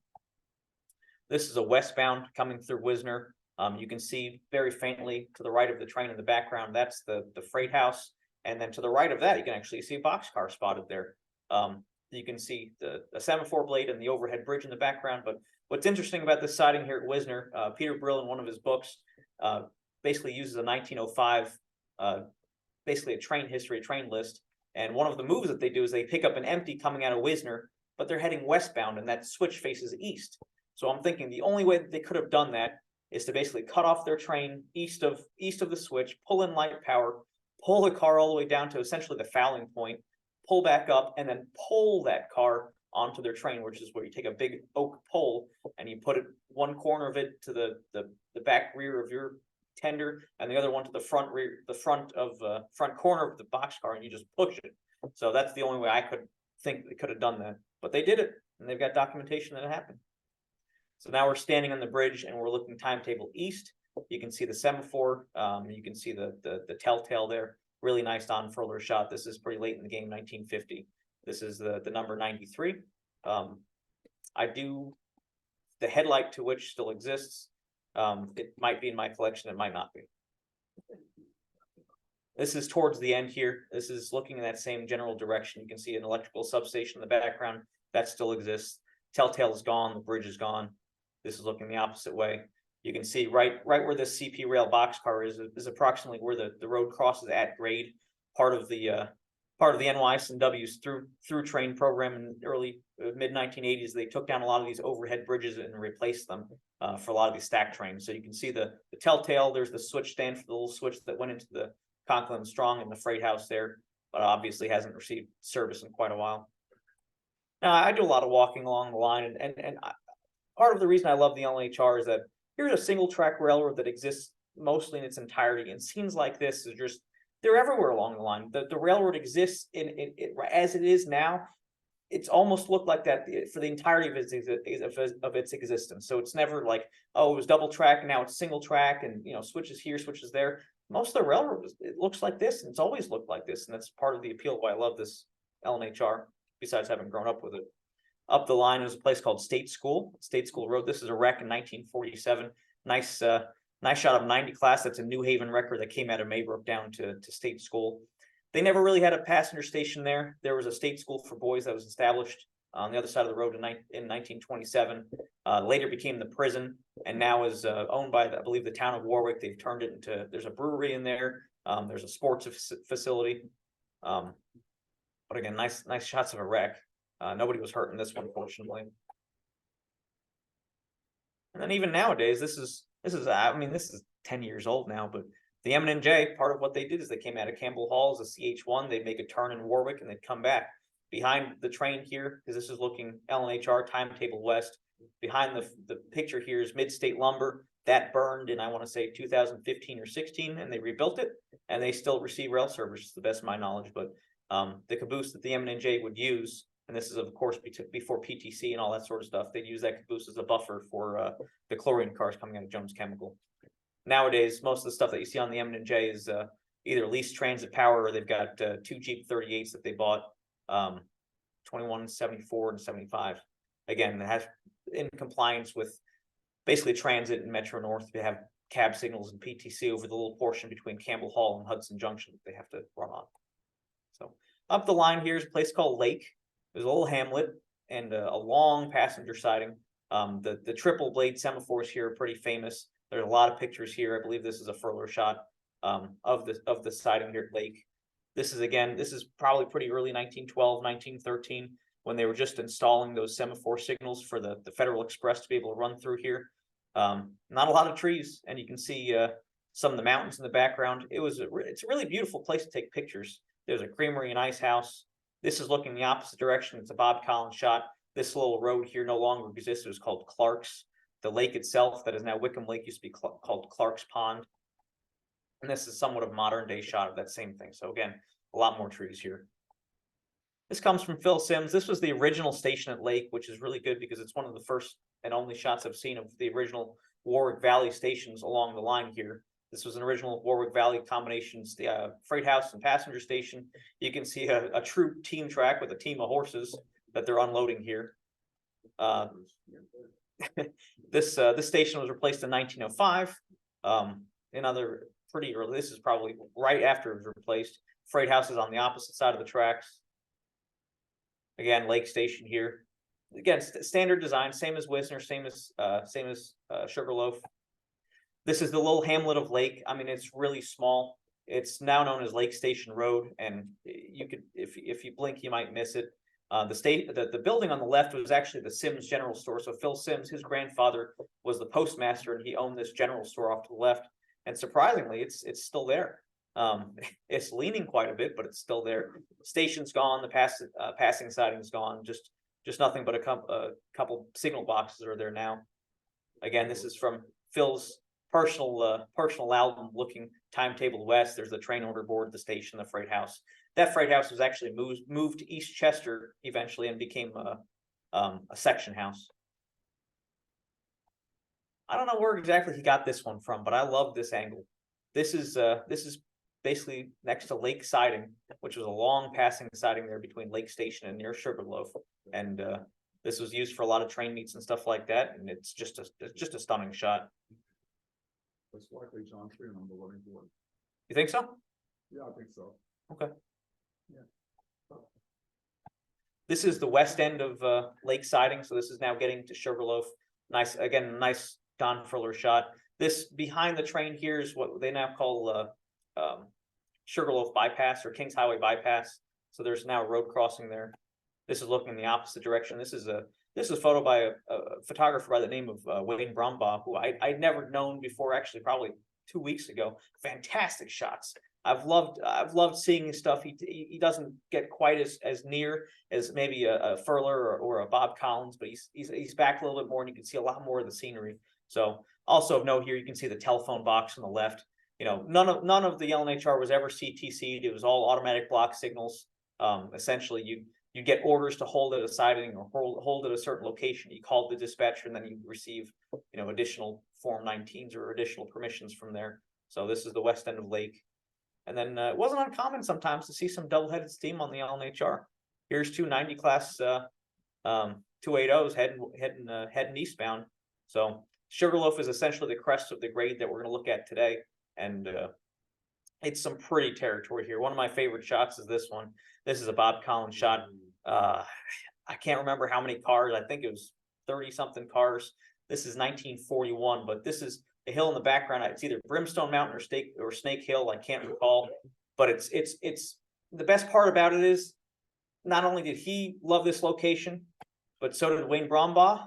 This is a westbound coming through Wisner. You can see very faintly to the right of the train in the background, that's the freight house. And then to the right of that, you can actually see a boxcar spotted there. You can see the semaphore blade and the overhead bridge in the background. But what's interesting about this siding here at Wisner, Peter Brill in one of his books basically uses a 1905, basically a train history, a train list. And one of the moves that they do is they pick up an empty coming out of Wisner, but they're heading westbound, and that switch faces east. So I'm thinking the only way that they could have done that is to basically cut off their train east of the switch, pull in light power, pull the car all the way down to essentially the fouling point, pull back up, and then pull that car onto their train, which is where you take a big oak pole and you put it one corner of it to the back rear of your tender, and the other one to the front corner of the boxcar, and you just push it. So that's the only way I could think they could have done that, but they did it, and they've got documentation that it happened. So now we're standing on the bridge and we're looking timetable east. You can see the semaphore. You can see the telltale there. Really nice on-furler shot. This is pretty late in the game, 1950. This is the number 93. I do the headlight to which still exists. It might be in my collection, it might not be. This is towards the end here. This is looking in that same general direction. You can see an electrical substation in the background that still exists. Telltale is gone, the bridge is gone. This is looking the opposite way. You can see right where this CP rail boxcar is approximately where the road crosses at grade. Part of the NYS&W's through train program in early mid 1980s. They took down a lot of these overhead bridges and replaced them for a lot of these stack trains. So you can see the Telltale. There's the switch stand for the little switch that went into the Conklin Strong and the freight house there, but obviously hasn't received service in quite a while. Now I do a lot of walking along the line, and part of the reason I love the L&HR is that here's a single track railroad that exists mostly in its entirety, and scenes like this is just, they're everywhere along the line. The railroad exists in as it is now. It's almost looked like that for the entirety of its existence. So it's never like, oh, it was double track and now it's single track, and switches here, switches there. Most of the railroad, it looks like this, and it's always looked like this, and that's part of the appeal why I love this L&HR. Besides having grown up with it, up the line is a place called State School Road. This is a wreck in 1947. Nice shot of 90 class. That's a New Haven wrecker that came out of Maybrook down to State School. They never really had a passenger station there. There was a state school for boys that was established on the other side of the road in 1927. Later became the prison, and now is owned by, I believe, the town of Warwick. They've turned it into, there's a brewery in there. There's a sports facility. But again, nice shots of a wreck. Nobody was hurt in this one, fortunately. And then even nowadays, this is 10 years old now, but the M&J, part of what they did is they came out of Campbell Hall as a CH1. They'd make a turn in Warwick and they'd come back behind the train here, because this is looking L&HR timetable west. Behind the picture here is Mid-State Lumber. That burned in, I want to say, 2015 or 16, and they rebuilt it, and they still receive rail service, to the best of my knowledge. But the caboose that the M&J would use, and this is of course before PTC and all that sort of stuff, they'd use that caboose as a buffer for the chlorine cars coming out of Jones Chemical. Nowadays, most of the stuff that you see on the M&J is either leased transit power, or they've got two Jeep 38s that they bought, 21, 74, and 75. Again, it has in compliance with basically transit and Metro North. They have cab signals and PTC over the little portion between Campbell Hall and Hudson Junction that they have to run on. So up the line here is a place called Lake. There's a little hamlet and a long passenger siding. The triple blade semaphores here are pretty famous. There's a lot of pictures here. I believe this is a further shot of the siding here at Lake. This is probably pretty early 1912, 1913, when they were just installing those semaphore signals for the Federal Express to be able to run through here. Not a lot of trees, and you can see some of the mountains in the background. It's a really beautiful place to take pictures. There's a creamery and ice house. This is looking the opposite direction. It's a Bob Collins shot. This little road here no longer exists. It was called Clark's. The lake itself, that is now Wickham Lake, used to be called Clark's Pond. And this is somewhat of a modern day shot of that same thing. So again, a lot more trees here. This comes from Phil Sims. This was the original station at Lake, which is really good because it's one of the first and only shots I've seen of the original Warwick Valley stations along the line here. This was an original Warwick Valley combinations, the freight house and passenger station. You can see a true team track with a team of horses that they're unloading here. This station was replaced in 1905. Another pretty early. This is probably right after it was replaced. Freight house is on the opposite side of the tracks. Again, Lake Station here. Again, standard design, same as Wisner, same as Sugarloaf. This is the little hamlet of Lake. I mean, it's really small. It's now known as Lake Station Road, and you could, if you blink, you might miss it. The building on the left was actually the Sims General Store. So Phil Sims, his grandfather was the postmaster, and he owned this general store off to the left. And surprisingly, it's still there. It's leaning quite a bit, but it's still there. Station's gone. The passing siding's gone. Just nothing but a couple signal boxes are there now. Again, this is from Phil's personal album, looking timetable west. There's the train order board, the station, the freight house. That freight house was actually moved to East Chester eventually and became a section house. I don't know where exactly he got this one from, but I love this angle. This is basically next to Lake Siding, which was a long passing siding there between Lake Station and near Sugarloaf. And This was used for a lot of train meets and stuff like that, and it's just a stunning shot. It's likely John Tree on the living board. You think so? Yeah, I think so. Okay. Yeah. This is the west end of lake siding, so this is now getting to Sugarloaf. Nice, again, nice Don Friller shot. This behind the train here is what they now call Sugarloaf bypass or Kings Highway bypass. So there's now a road crossing there. This is looking in the opposite direction. This is a photo by a photographer by the name of Wayne Brumbaugh, who I'd never known before, actually probably 2 weeks ago. Fantastic shots. I've loved seeing his stuff. He doesn't get quite as near as maybe a Furler or a Bob Collins, but he's back a little bit more, and you can see a lot more of the scenery. So also of note here, you can see the telephone box on the left. You know, none of the L&HR was ever CTC'd. It was all automatic block signals. Essentially, you get orders to hold at a siding or hold at a certain location. You called the dispatcher, and then you receive, you know, additional Form 19s or additional permissions from there. So this is the west end of Lake. And then it wasn't uncommon sometimes to see some double-headed steam on the L&HR. Here's two 90 class 280s heading eastbound. So Sugarloaf is essentially the crest of the grade that we're going to look at today, and it's some pretty territory here. One of my favorite shots is this one. This is a Bob Collins shot. I can't remember how many cars. I think it was 30-something cars. This is 1941, but this is a hill in the background. It's either Brimstone Mountain or Snake Hill. I can't recall, but it's the best part about it is not only did he love this location, but so did Wayne Brumbaugh,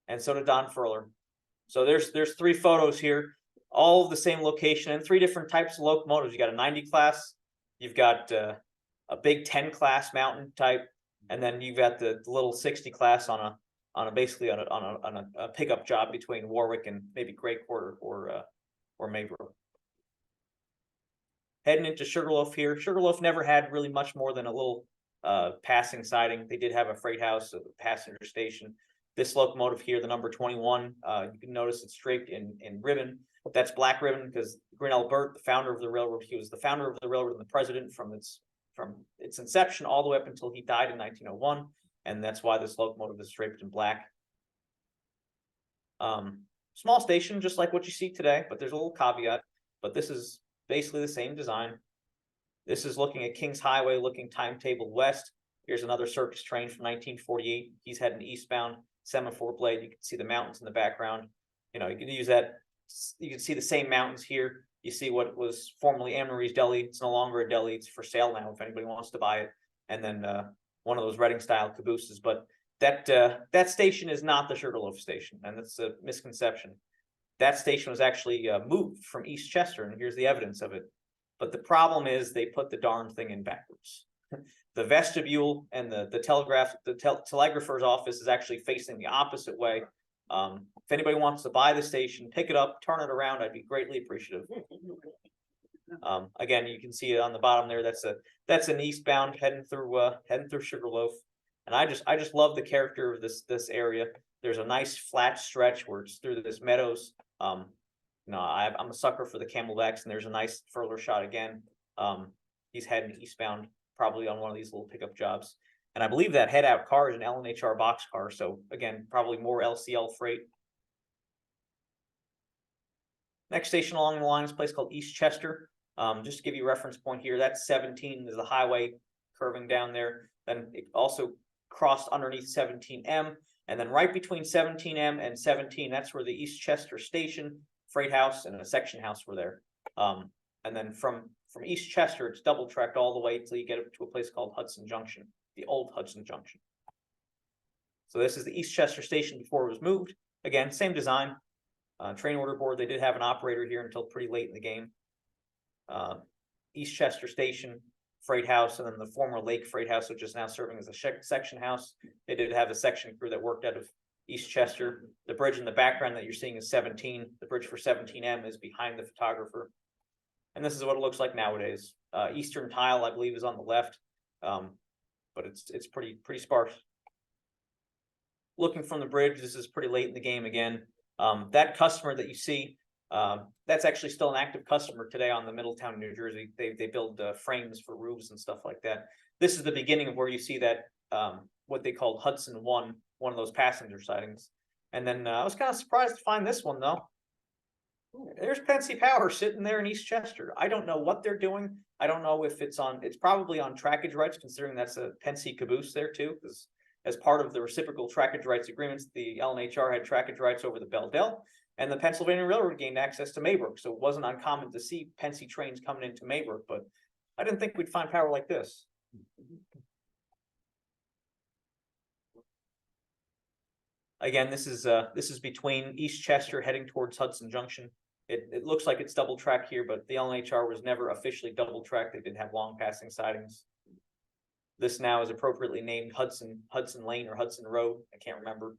and so did Don Friller. So there's 3 photos here, all of the same location, and 3 different types of locomotives. You got a 90 class, you've got a big 10 class mountain type, and then you've got the little 60 class on a pickup job between Warwick and maybe Grey Court or Maybrook. Heading into Sugarloaf here. Sugarloaf never had really much more than a little passing siding. They did have a freight house, a passenger station. This locomotive here, the number 21, you can notice it's draped in ribbon. That's black ribbon because Grinnell Burt, the founder of the railroad, he was the founder of the railroad and the president from its inception all the way up until he died in 1901. And that's why this locomotive is draped in black. Small station, just like what you see today, but there's a little caveat. But this is basically the same design. This is looking at Kings Highway, looking timetable west. Here's another circus train from 1948. He's heading eastbound, semaphore blade. You can see the mountains in the background. You know, you can use that. You can see the same mountains here. You see what was formerly Anne Marie's Deli. It's no longer a deli. It's for sale now if anybody wants to buy it. And then one of those Reading style cabooses. But that station is not the Sugarloaf station, and that's a misconception. That station was actually moved from East Chester, and here's the evidence of it. But the problem is they put the darn thing in backwards. The vestibule and the telegrapher's office is actually facing the opposite way. If anybody wants to buy the station, pick it up, turn it around, I'd be greatly appreciative. Again, you can see it on the bottom there. That's an eastbound heading through Sugarloaf. And I just love the character of this area. There's a nice flat stretch where it's through this meadows. I'm a sucker for the camelbacks, and there's a nice further shot again. He's heading eastbound, probably on one of these little pickup jobs. And I believe that head out car is an L&HR box car. So again, probably more LCL freight. Next station along the line is a place called East Chester. Just to give you a reference point here, that's 17 is the highway curving down there. Then it also crossed underneath 17M. And then right between 17M and 17, that's where the East Chester station, freight house, and a section house were there. And then from East Chester, it's double tracked all the way until you get up to a place called Hudson Junction, the old Hudson Junction. So this is the East Chester station before it was moved. Again, same design. Train order board, they did have an operator here until pretty late in the game. East Chester station, freight house, and then the former Lake freight house, which is now serving as a section house. They did have a section crew that worked out of East Chester. The bridge in the background that you're seeing is 17. The bridge for 17M is behind the photographer. And this is what it looks like nowadays. Eastern tile, I believe, is on the left, but it's pretty sparse. Looking from the bridge, this is pretty late in the game again. That customer that you see That's actually still an active customer today on the Middletown, New Jersey. They build frames for roofs and stuff like that. This is the beginning of where you see that what they called Hudson 1, one of those passenger sightings. And then I was kind of surprised to find this one though. There's Pensy Power sitting there in East Chester. I don't know what they're doing. I don't know if it's probably on trackage rights, considering that's a Pensy caboose there too, because as part of the reciprocal trackage rights agreements, the L&HR had trackage rights over the Belle Dell, and the Pennsylvania Railroad gained access to Maybrook. So it wasn't uncommon to see Pensy trains coming into Maybrook, but I didn't think we'd find power like this. Again, this is between East Chester heading towards Hudson Junction. It looks like it's double track here, but the L&HR was never officially double track. They did have long passing sidings. This now is appropriately named Hudson Lane or Hudson Road. I can't remember.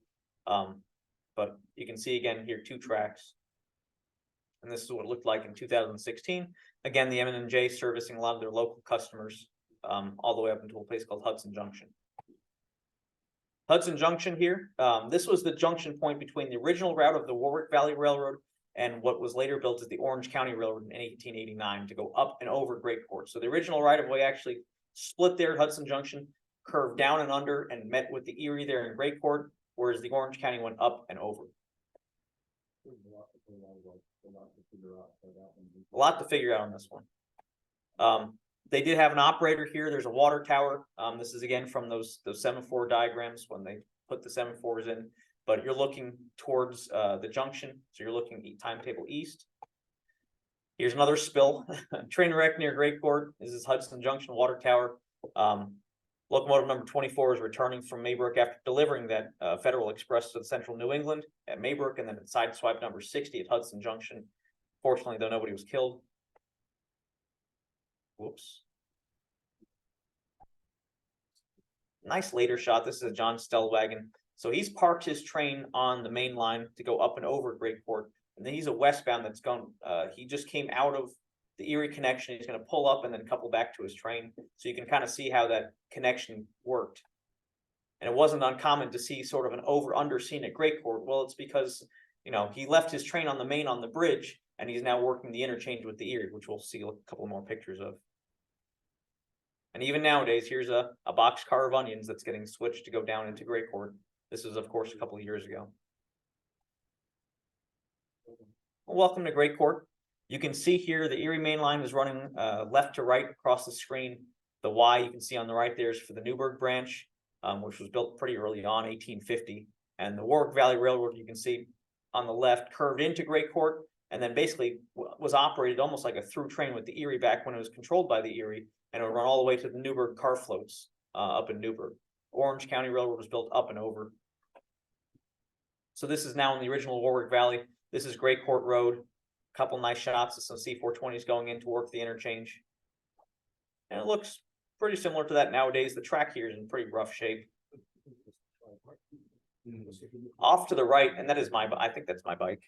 But you can see again here 2 tracks. And this is what it looked like in 2016. Again, the M&J servicing a lot of their local customers all the way up into a place called Hudson Junction. Hudson Junction here, this was the junction point between the original route of the Warwick Valley Railroad and what was later built as the Orange County Railroad in 1889 to go up and over Great Court. So the original right-of-way actually split there at Hudson Junction, curved down and under, and met with the Erie there in Great Court, whereas the Orange County went up and over. A lot to figure out on this one. They did have an operator here. There's a water tower. This is again from those semaphore diagrams when they put the semaphores in, but you're looking towards the junction. So you're looking timetable east. Here's another spill. Train wreck near Great Court. This is Hudson Junction water tower. Locomotive number 24 is returning from Maybrook after delivering that Federal Express to the central New England at Maybrook, and then it sideswiped number 60 at Hudson Junction. Fortunately, though, nobody was killed. Whoops. Nice later shot. This is a John Stellwagen. So he's parked his train on the main line to go up and over Great Court. And then he's a westbound that's gone. He just came out of the Erie connection. He's going to pull up and then couple back to his train. So you can kind of see how that connection worked. And it wasn't uncommon to see sort of an over-under scene at Great Court. Well, it's because, you know, he left his train on the main on the bridge, and he's now working the interchange with the Erie, which we'll see a couple more pictures of. And even nowadays, here's a boxcar of onions that's getting switched to go down into Great Court. This is, of course, a couple of years ago. Welcome to Great Court. You can see here the Erie main line is running left to right across the screen. The Y you can see on the right there is for the Newburgh branch, which was built pretty early on, 1850. And the Warwick Valley Railroad, you can see on the left, curved into Great Court, and then basically was operated almost like a through train with the Erie back when it was controlled by the Erie, and it would run all the way to the Newburgh car floats up in Newburgh. Orange County Railroad was built up and over. So this is now in the original Warwick Valley. This is Great Court Road. A couple nice shots of some C420s going in to work the interchange. And it looks pretty similar to that nowadays. The track here is in pretty rough shape. Off to the right, and that is I think that's my bike.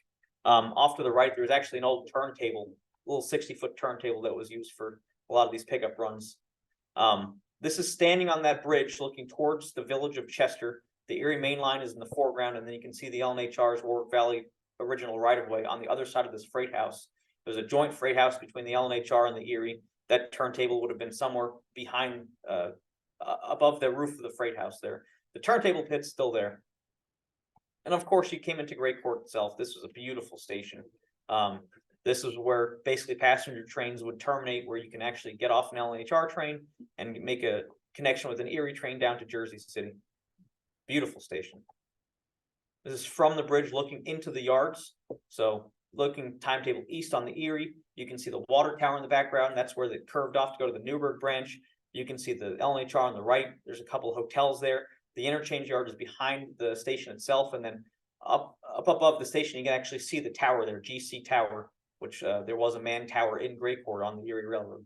Off to the right, there's actually an old turntable, a little 60-foot turntable that was used for a lot of these pickup runs. This is standing on that bridge looking towards the village of Chester. The Erie main line is in the foreground, and then you can see the L&HR's Warwick Valley original right-of-way on the other side of this freight house. There's a joint freight house between the L&HR and the Erie. That turntable would have been somewhere behind, above the roof of the freight house there. The turntable pit's still there. And of course, you came into Great Court itself. This was a beautiful station. This is where basically passenger trains would terminate, where you can actually get off an L&HR train and make a connection with an Erie train down to Jersey City. Beautiful station. This is from the bridge looking into the yards. So looking timetable east on the Erie, you can see the water tower in the background. That's where they curved off to go to the Newburgh branch. You can see the L&HR on the right. There's a couple of hotels there. The interchange yard is behind the station itself. And then up above the station, you can actually see the tower there, GC Tower, which there was a man tower in Great Court on the Erie Railroad.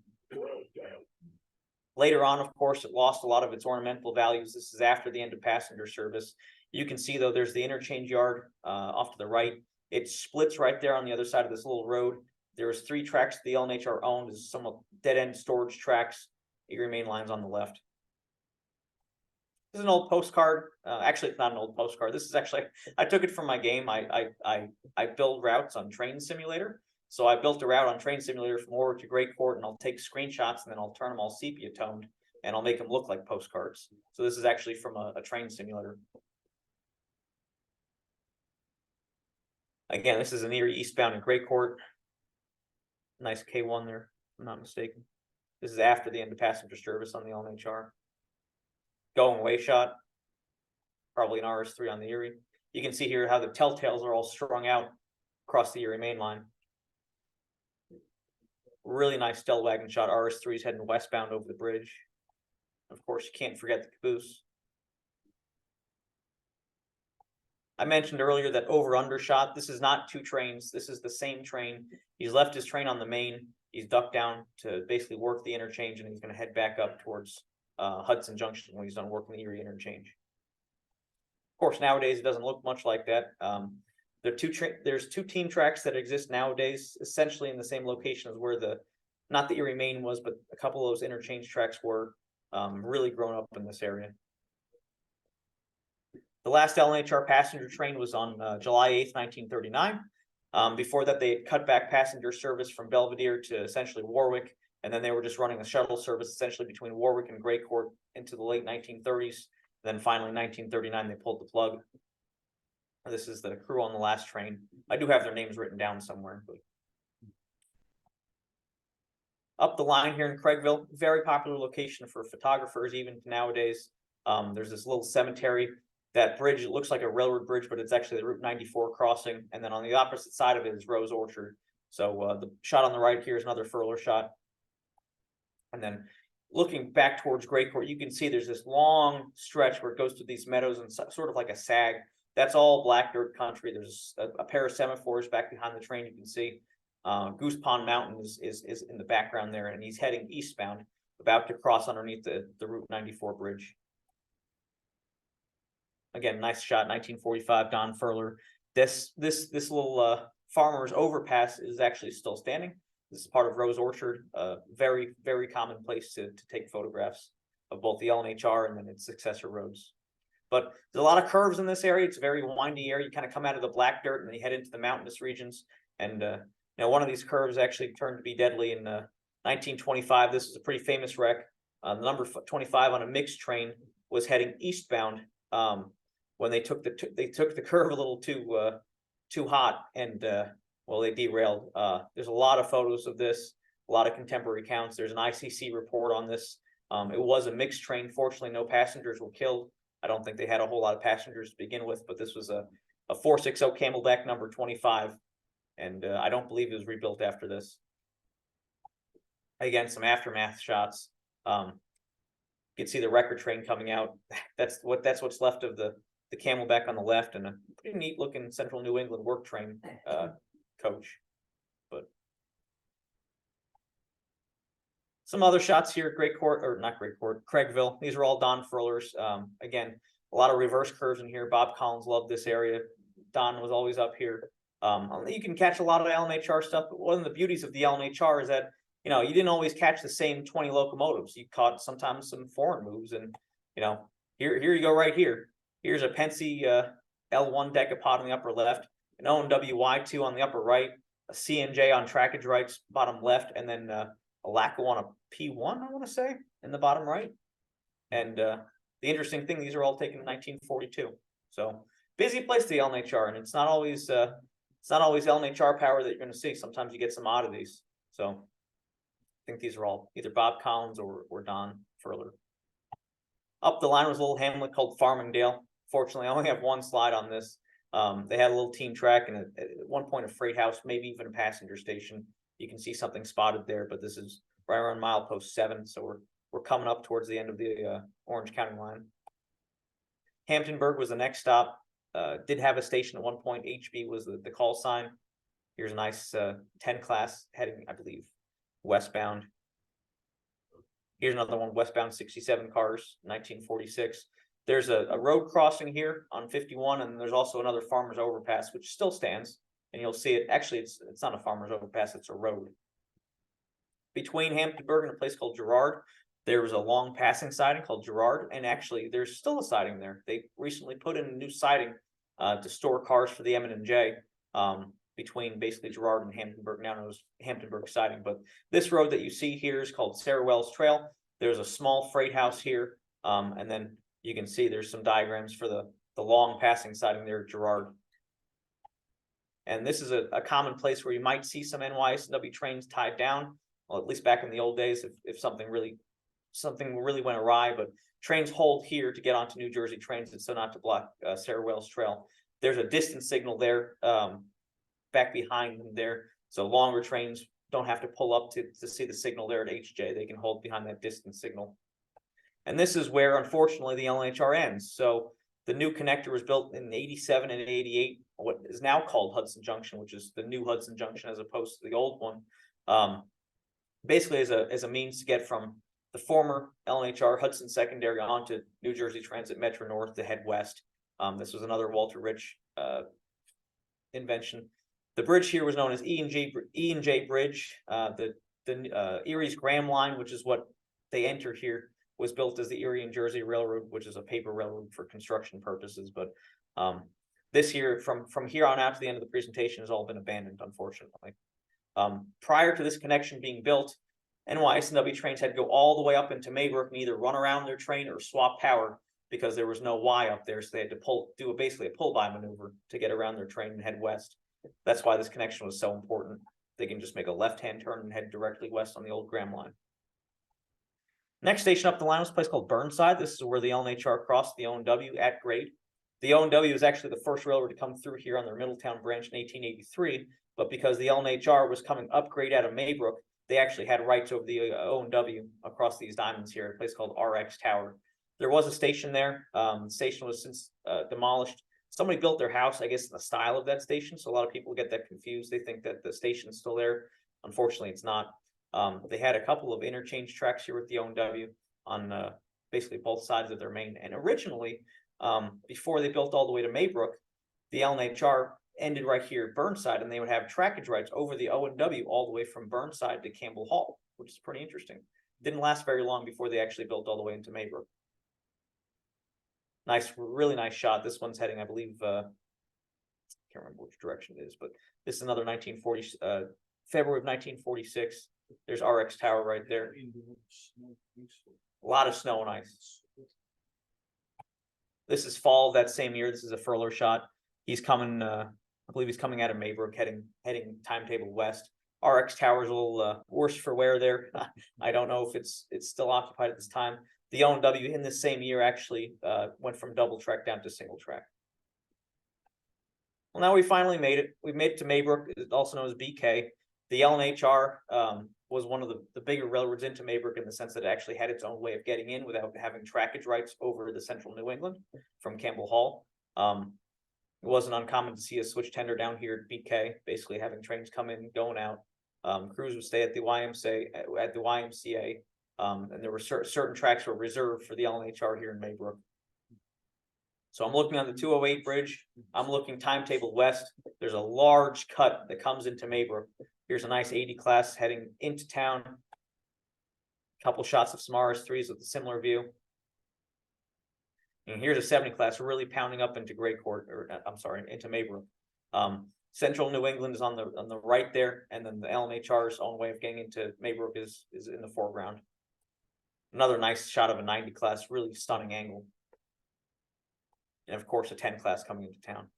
Later on, of course, it lost a lot of its ornamental values. This is after the end of passenger service. You can see, though, there's the interchange yard off to the right. It splits right there on the other side of this little road. There's 3 tracks the L&HR owned. There's some dead-end storage tracks. Erie main lines on the left. This is an old postcard. Actually, it's not an old postcard. This is actually, I took it from my game. I build routes on Train Simulator. So I built a route on Train Simulator from Warwick to Great Court, and I'll take screenshots and then I'll turn them all sepia toned and I'll make them look like postcards. So this is actually from a train simulator. Again, this is an Erie eastbound in Great Court. Nice K1 there, if I'm not mistaken. This is after the end of passenger service on the L&HR. Going away shot, probably an RS3 on the Erie. You can see here how the telltales are all strung out across the Erie main line. Really nice Stellwagen shot. RS3's heading westbound over the bridge. Of course, you can't forget the caboose. I mentioned earlier that over-under shot. This is not two trains. This is the same train. He's left his train on the main. He's ducked down to basically work the interchange, and he's going to head back up towards Hudson Junction when he's done working the Erie interchange. Of course, nowadays it doesn't look much like that. There's two team tracks that exist nowadays, essentially in the same location as where not the Erie main was, but a couple of those interchange tracks were really grown up in this area. The last L&HR passenger train was on July 8th, 1939. Before that, they had cut back passenger service from Belvedere to essentially Warwick, and then they were just running a shuttle service essentially between Warwick and Great Court into the late 1930s. Then finally, 1939, they pulled the plug. This is the crew on the last train. I do have their names written down somewhere. But up the line here in Craigville, very popular location for photographers even nowadays. There's this little cemetery. That bridge, it looks like a railroad bridge, but it's actually the Route 94 crossing. And then on the opposite side of it is Rose Orchard. So the shot on the right here is another furler shot. And then looking back towards Great Court, you can see there's this long stretch where it goes through these meadows and sort of like a sag. That's all black dirt country. There's a pair of semaphores back behind the train. You can see Goose Pond Mountain is in the background there, and he's heading eastbound, about to cross underneath the Route 94 bridge. Again, nice shot, 1945, Don Furler. This little farmer's overpass is actually still standing. This is part of Rose Orchard, a very, very common place to take photographs of both the L&HR and then its successor roads. But there's a lot of curves in this area. It's a very windy area. You kind of come out of the black dirt and then you head into the mountainous regions. And one of these curves actually turned to be deadly in 1925. This is a pretty famous wreck. The number 25 on a mixed train was heading eastbound. When they took the curve a little too hot, and well, they derailed. There's a lot of photos of this, a lot of contemporary accounts. There's an ICC report on this. It was a mixed train. Fortunately, no passengers were killed. I don't think they had a whole lot of passengers to begin with, but this was a 460 Camelback number 25, and I don't believe it was rebuilt after this. Again, some aftermath shots. You can see the record train coming out. That's what's left of the Camelback on the left, and a pretty neat looking Central New England work train coach. But some other shots here, Craigville. These are all Don Furlers. Again, a lot of reverse curves in here. Bob Collins loved this area. Don was always up here. You can catch a lot of L&HR stuff, but one of the beauties of the L&HR is that you didn't always catch the same 20 locomotives. You caught sometimes some foreign moves, and here you go right here. Here's a Pennsy L1 decapod on the upper left, an ONWY2 on the upper right, a CNJ on trackage right, bottom left, and then a LACO on a P1, I want to say, in the bottom right. And the interesting thing, these are all taken in 1942. So busy place, the L&HR, and it's not always L&HR power that you're going to see. Sometimes you get some oddities. So I think these are all either Bob Collins or Don Furler. Up the line was a little hamlet called Farmingdale. Fortunately, I only have one slide on this. They had a little team track and at one point a freight house, maybe even a passenger station. You can see something spotted there, but this is right around milepost 7, so we're coming up towards the end of the Orange County line. Hamptonburg was the next stop. Did have a station at one point. HB was the call sign. Here's a nice 10 class heading, I believe, westbound. Here's another one, westbound 67 cars, 1946. There's a road crossing here on 51, and there's also another farmer's overpass, which still stands. And you'll see it. Actually, it's not a farmer's overpass, it's a road. Between Hamptonburg and a place called Girard, There was a long passing siding called Gerard, and actually there's still a siding there. They recently put in a new siding to store cars for the M&J between basically Gerard and Hamptonburg, now known as Hamptonburg siding. But this road that you see here is called Sarah Wells Trail. There's a small freight house here, and then you can see there's some diagrams for the long passing siding there at Gerard. And this is a common place where you might see some NYSW trains tied down. Well, at least back in the old days, if something really went awry, but trains hold here to get onto New Jersey trains, and so not to block Sarah Wells Trail. There's a distance signal there, back behind them there, so longer trains don't have to pull up to see the signal there at HJ. They can hold behind that distance signal. And this is where, unfortunately, the L&HR ends. So the new connector was built in 87 and 88, what is now called Hudson Junction, which is the new Hudson Junction as opposed to the old one. Basically as a means to get from the former L&HR Hudson Secondary onto New Jersey Transit Metro North to head west. This was another Walter Rich invention. The bridge here was known as E&J Bridge. The Erie's Graham Line, which is what they enter here, was built as the Erie and Jersey Railroad, which is a paper railroad for construction purposes. But this here, from here on out to the end of the presentation, has all been abandoned, unfortunately. Prior to this connection being built, NYSW trains had to go all the way up into Maybrook and either run around their train or swap power because there was no Y up there. So they had to do basically a pull-by maneuver to get around their train and head west. That's why this connection was so important. They can just make a left-hand turn and head directly west on the old Graham line. Next station up the line was a place called Burnside. This is where the L&HR crossed the O&W at grade. The O&W was actually the first railroad to come through here on their Middletown branch in 1883, but because the L&HR was coming up grade out of Maybrook, they actually had rights over the O&W across these diamonds here, a place called RX Tower. There was a station there. The station was since demolished. Somebody built their house, I guess, in the style of that station, so a lot of people get that confused. They think that the station's still there. Unfortunately, it's not. They had a couple of interchange tracks here with the O&W on basically both sides of their main. And originally, before they built all the way to Maybrook, the L&HR ended right here at Burnside, and they would have trackage rights over the O&W all the way from Burnside to Campbell Hall, which is pretty interesting. Didn't last very long before they actually built all the way into Maybrook. Nice, really nice shot. This one's heading, I believe, can't remember which direction it is, but this is another February of 1946. There's RX Tower right there. A lot of snow and ice. This is fall of that same year. This is a furlough shot. He's coming, I believe he's coming out of Maybrook, heading timetable west. RX Tower's a little worse for wear there. I don't know if it's still occupied at this time. The O&W in this same year actually went from double track down to single track. Well, now we finally made it. We made it to Maybrook, also known as BK. The L&HR was one of the bigger railroads into Maybrook in the sense that it actually had its own way of getting in without having trackage rights over the central New England from Campbell Hall. It wasn't uncommon to see a switch tender down here at BK, basically having trains come in, going out. Crews would stay at the YMCA, and there were certain tracks were reserved for the L&HR here in Maybrook. So I'm looking on the 208 bridge. I'm looking timetable west. There's a large cut that comes into Maybrook. Here's a nice 80 class heading into town. A couple shots of some RS3s with a similar view. And here's a 70 class really pounding up into into Maybrook. Central New England is on the right there, and then the L&HR's own way of getting into Maybrook is in the foreground. Another nice shot of a 90 class, really stunning angle. And of course, a 10 class coming into town.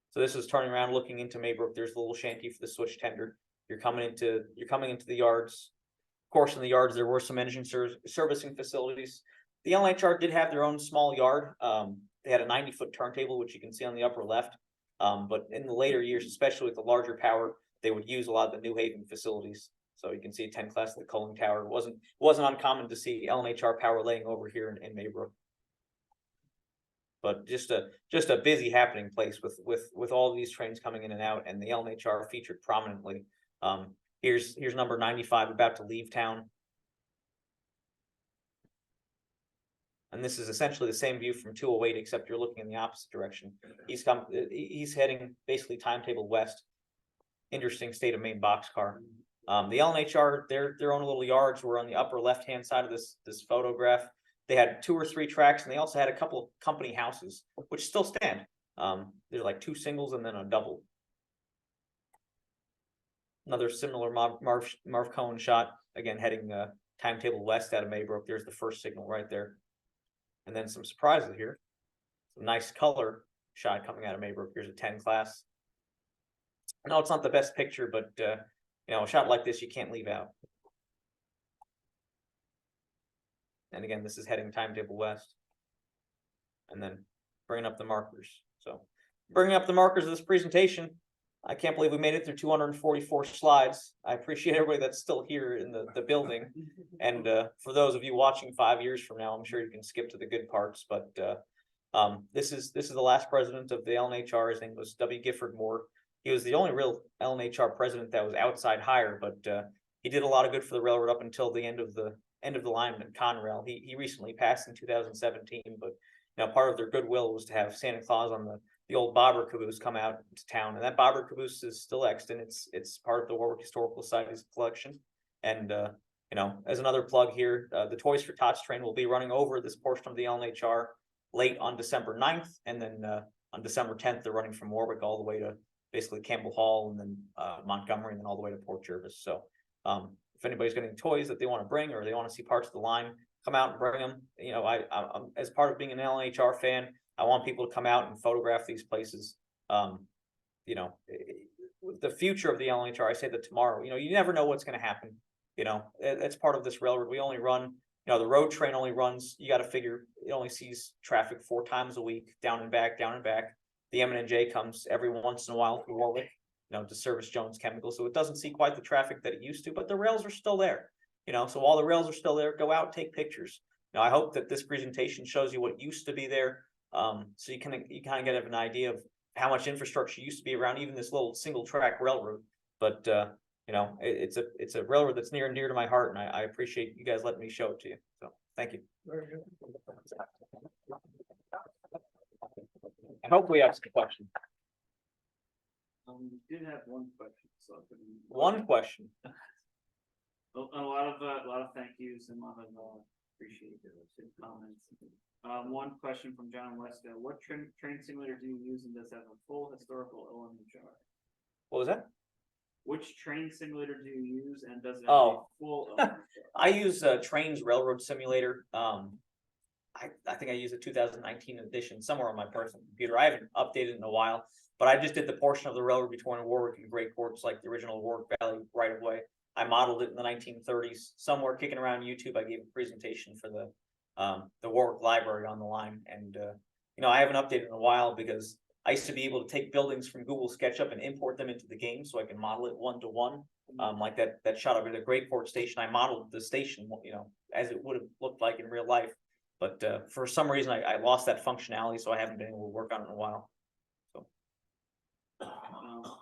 So this is turning around, looking into Maybrook. There's the little shanty for the switch tender. You're coming into the yards. Of course, in the yards there were some engine servicing facilities. The L&HR did have their own small yard. They had a 90-foot turntable, which you can see on the upper left. But in the later years, especially with the larger power, they would use a lot of the New Haven facilities. So you can see a 10 class at the Coaling Tower. It wasn't uncommon to see L&HR power laying over here in Maybrook. But just a busy happening place with all these trains coming in and out, and the L&HR featured prominently. Here's number 95 about to leave town. And this is essentially the same view from 208, except you're looking in the opposite direction. He's heading basically timetable west. Interesting state of Maine boxcar. The L&HR, their own little yards were on the upper left-hand side of this photograph. They had 2 or 3 tracks, and they also had a couple of company houses, which still stand. There's like 2 singles and then a double. Another similar Marv Cohen shot, again heading timetable west out of Maybrook. There's the first signal right there. And then some surprises here. Some nice color shot coming out of Maybrook. Here's a 10 class. No, it's not the best picture, but you know, a shot like this you can't leave out. And again, this is heading timetable west. And then bringing up the markers. So bringing up the markers of this presentation. I can't believe we made it through 244 slides. I appreciate everybody that's still here in the building. And for those of you watching 5 years from now, I'm sure you can skip to the good parts. But this is the last president of the L&HR. His name was W. Gifford Moore. He was the only real L&HR president that was outside hire, but he did a lot of good for the railroad up until the end of the line in Conrail. He recently passed in 2017, but you know, part of their goodwill was to have Santa Claus on the old bobber caboose come out to town, and that bobber caboose is still extant. It's part of the Warwick Historical Society's collection. And you know, as another plug here, the Toys for Tots train will be running over this portion of the L&HR late on December 9th, and then on December 10th they're running from Warwick all the way to basically Campbell Hall, and then Montgomery, and then all the way to Port Jervis. So if anybody's got any toys that they want to bring, or they want to see parts of the line, come out and bring them. You know, I'm as part of being an L&HR fan, I want people to come out and photograph these places. You know, the future of the L&HR, I say that tomorrow, you know, you never know what's going to happen. You know, that's part of this railroad. We only run, you know, the road train only runs, you got to figure it only sees traffic 4 times a week, down and back, down and back. The M&J comes every once in a while through Warwick, you know, to service Jones Chemical. So it doesn't see quite the traffic that it used to, but the rails are still there. You know, so while the rails are still there, go out, take pictures. You know, I hope that this presentation shows you what used to be there. So you kind of get an idea of how much infrastructure used to be around even this little single track railroad. But you know, it's a railroad that's near and dear to my heart, and I appreciate you guys letting me show it to you. So thank you. Very good. I hope we have some questions. We did have one question, so One question. a lot of thank yous and a lot of appreciate the comments. One question from John West. What train simulator do you use, and does it have a full historical L&HR? What was that? Which train simulator do you use, and does it have Oh. a full L&HR? I use Trains Railroad Simulator. I think I use a 2019 edition somewhere on my personal computer. I haven't updated in a while, but I just did the portion of the railroad between Warwick and Great Courts, like the original Warwick Valley right of way. I modeled it in the 1930s, somewhere kicking around YouTube. I gave a presentation for the Warwick Library on the line, and you know, I haven't updated in a while because I used to be able to take buildings from Google SketchUp and import them into the game, so I can model it 1-to-1. Like that shot of the Great Court station, I modeled the station, you know, as it would have looked like in real life. But for some reason, I lost that functionality, so I haven't been able to work on it in a while. So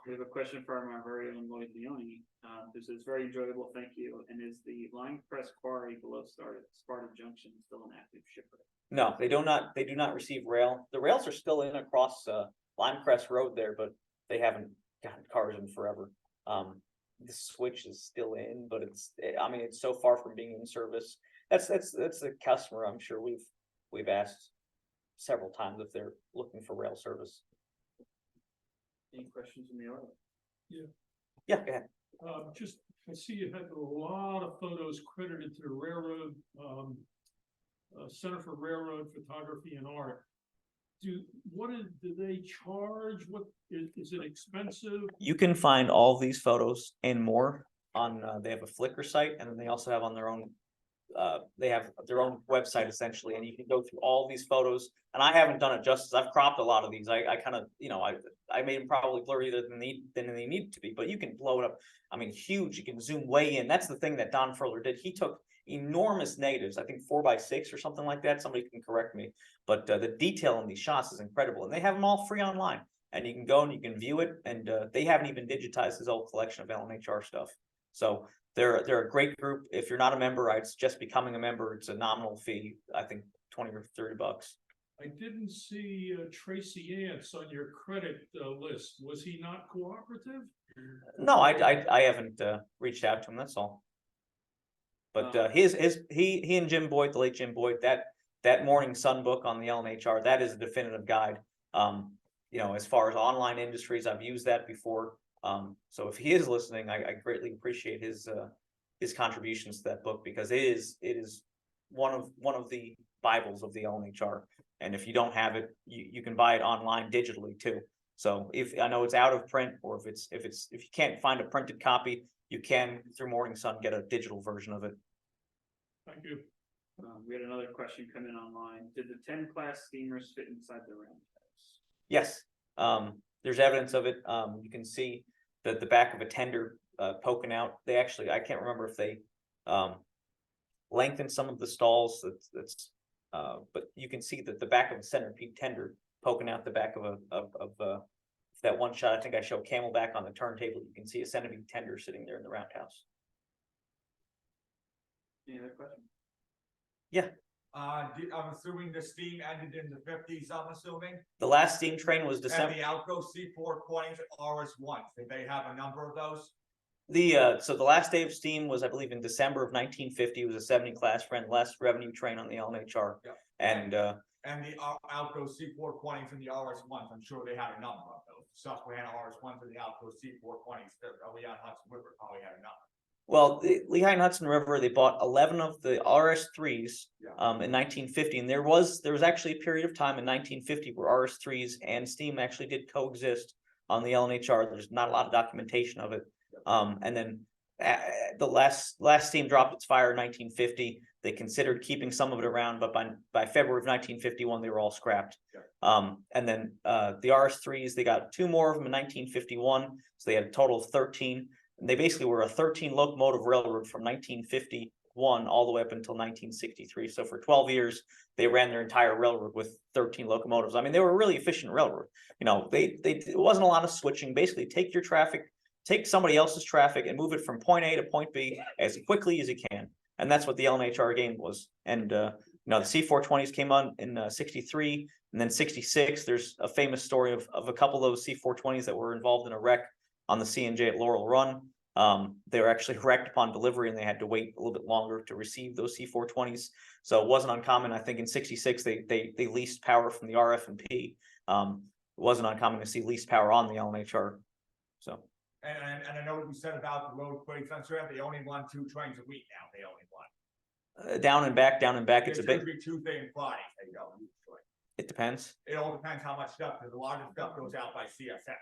we have a question from our very own Lloyd Leone. This is very enjoyable, thank you. And is the line press quarry below Sparta Junction still an active shipper? No, they do not receive rail. The rails are still in across Limecrest Road there, but they haven't gotten cars in forever. The switch is still in, but it's so far from being in service. That's the customer. I'm sure we've asked several times if they're looking for rail service. Any questions from the audience? Yeah, go ahead. Just, I see you had a lot of photos credited to the railroad, Center for Railroad Photography and Art. Do they charge? What is it expensive? You can find all these photos and more on, they have a Flickr site, and then they also have on their own, they have their own website essentially, and you can go through all these photos. And I haven't done it justice. I've cropped a lot of these. I kind of, you know, I made them probably blurrier than they need to be, but you can blow it up. I mean, huge. You can zoom way in. That's the thing that Don Furler did. He took enormous negatives, I think 4x6 or something like that. Somebody can correct me, but the detail in these shots is incredible, and they have them all free online, and you can go and you can view it. And they haven't even digitized his old collection of L&HR stuff. So they're a great group. If you're not a member, I'd suggest becoming a member. It's a nominal fee, I think $20 or $30. I didn't see Tracy Ants on your credit list. Was he not cooperative? No, I haven't reached out to him, that's all. But he and Jim Boyd, the late Jim Boyd, that Morning Sun book on the L&HR, that is a definitive guide. You know, as far as online industries, I've used that before. So if he is listening, I greatly appreciate his contributions to that book, because it is one of the Bibles of the L&HR. And if you don't have it, you can buy it online digitally too. So if I know it's out of print, or if you can't find a printed copy, you can through Morning Sun get a digital version of it. Thank you. We had another question come in online. Did the 10 class steamers fit inside the roundhouse? Yes, there's evidence of it. You can see the back of a tender poking out. They actually, I can't remember if they lengthened some of the stalls. But you can see that the back of the centerpiece tender poking out the back of that one shot. I think I show Camelback on the turntable. You can see a centipede tender sitting there in the roundhouse. Any other questions? Yeah. I'm assuming the steam ended in the 50s, I'm assuming. The last steam train was And December. the Outgo C420s, RS1s, did they have a number of those? So the last day of steam was, I believe, in December of 1950. It was a 70 class, ran last revenue train on the L&HR. Yeah. And And the Outgo C420s and the RS1s, I'm sure they had a number of those. Susquehanna RS1s and the Outgo C420s, Lehigh Hudson River probably had a number. well, the Lehigh Hudson River, they bought 11 of the RS3s Yeah. in 1950, and there was actually a period of time in 1950 where RS3s and steam actually did coexist on the L&HR. There's not a lot of documentation of it. And then the last steam dropped its fire in 1950. They considered keeping some of it around, but by February of 1951, they were all scrapped. Yeah. And then the RS3s, they got 2 more of them in 1951, so they had a total of 13. And they basically were a 13 locomotive railroad from 1951 all the way up until 1963. So for 12 years, they ran their entire railroad with 13 locomotives. I mean, they were a really efficient railroad. You know, it wasn't a lot of switching. Basically, take your traffic, take somebody else's traffic and move it from point A to point B as quickly as you can. And that's what the L&HR game was. And, you know, the C420s came on in 63 and then 66. There's a famous story of a couple of those C420s that were involved in a wreck on the C&J at Laurel Run. They were actually wrecked upon delivery and they had to wait a little bit longer to receive those C420s. So it wasn't uncommon. I think in 66, they leased power from the RF&P. It wasn't uncommon to see leased power on the L&HR. So. And I know what you said about the road quake censor, they only run 2 trains a week now, they only run. Down and back. It's a bit. It could be Tuesday and Friday, they go usually. It depends. It all depends how much stuff, because a lot of stuff goes out by CSX.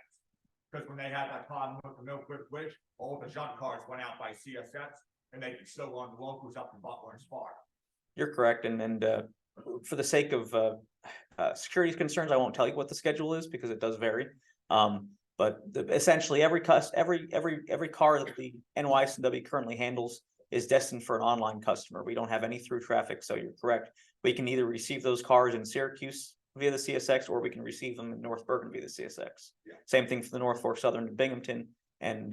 Because when they had that problem with the Maybrook Bridge, all the junk cars went out by CSX, and they could still run the locals up to Butler and Sparta. You're correct, and for the sake of security concerns, I won't tell you what the schedule is because it does vary. But essentially, every car that the NYSW currently handles is destined for an online customer. We don't have any through traffic, so you're correct. We can either receive those cars in Syracuse via the CSX, or we can receive them in North Bergen via the CSX. Yeah. Same thing for the North Fork Southern to Binghamton and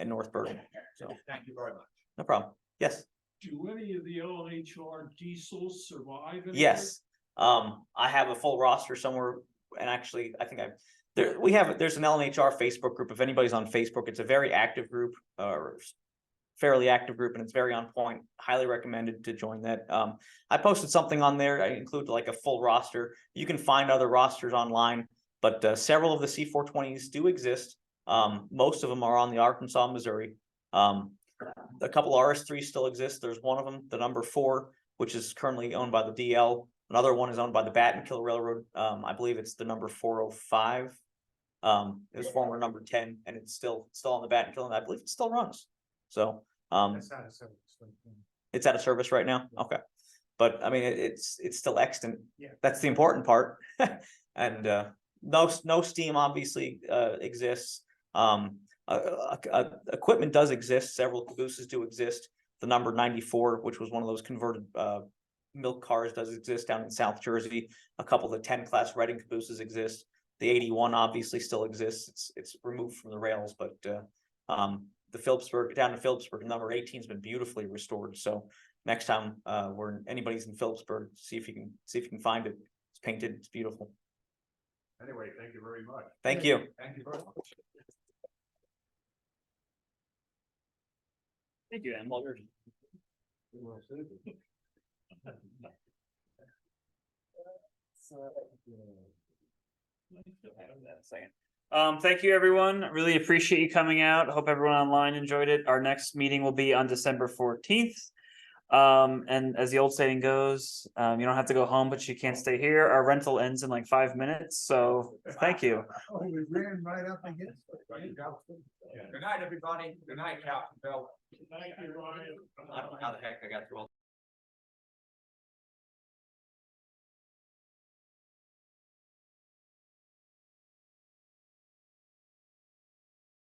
North Bergen. So Thank you very much. no problem. Yes. Do any of the L&HR diesels survive? anywhere? Yes. I have a full roster somewhere, and actually, I think there's an L&HR Facebook group. If anybody's on Facebook, it's a very active group, fairly active group, and it's very on point. Highly recommended to join that. I posted something on there. I include like a full roster. You can find other rosters online, but several of the C420s do exist. Most of them are on the Arkansas, Missouri. A couple RS3s still exist. There's one of them, the number 4, which is currently owned by the DL. Another one is owned by the Battenkill Railroad. I believe it's the number 405. It was former number 10, and it's still on the Battenkill, and I believe it still runs. So it's out of service right now. Okay, but I mean it's still extant. Yeah. That's the important part. And no steam obviously exists. Equipment does exist. Several cabooses do exist. The number 94, which was one of those converted milk cars, does exist down in South Jersey. A couple of the 10 class Reading cabooses exist. The 81 obviously still exists. It's removed from the rails, but the Phillipsburg, down in Phillipsburg, number 18 has been beautifully restored. So next time anybody's in Phillipsburg, see if you can find it. It's painted. It's beautiful. Anyway, thank you very much. Thank you. Thank you very much. Thank you, Em. Well, you're- Thank you, everyone. Really appreciate you coming out. Hope everyone online enjoyed it. Our next meeting will be on December 14th. And as the old saying goes, you don't have to go home, but you can't stay here. Our rental ends in like 5 minutes, so thank you. Oh, we ran right up against it. Good night, everybody. Good night, Captain Bill. Thank you, Ryan. I don't know how the heck I got through all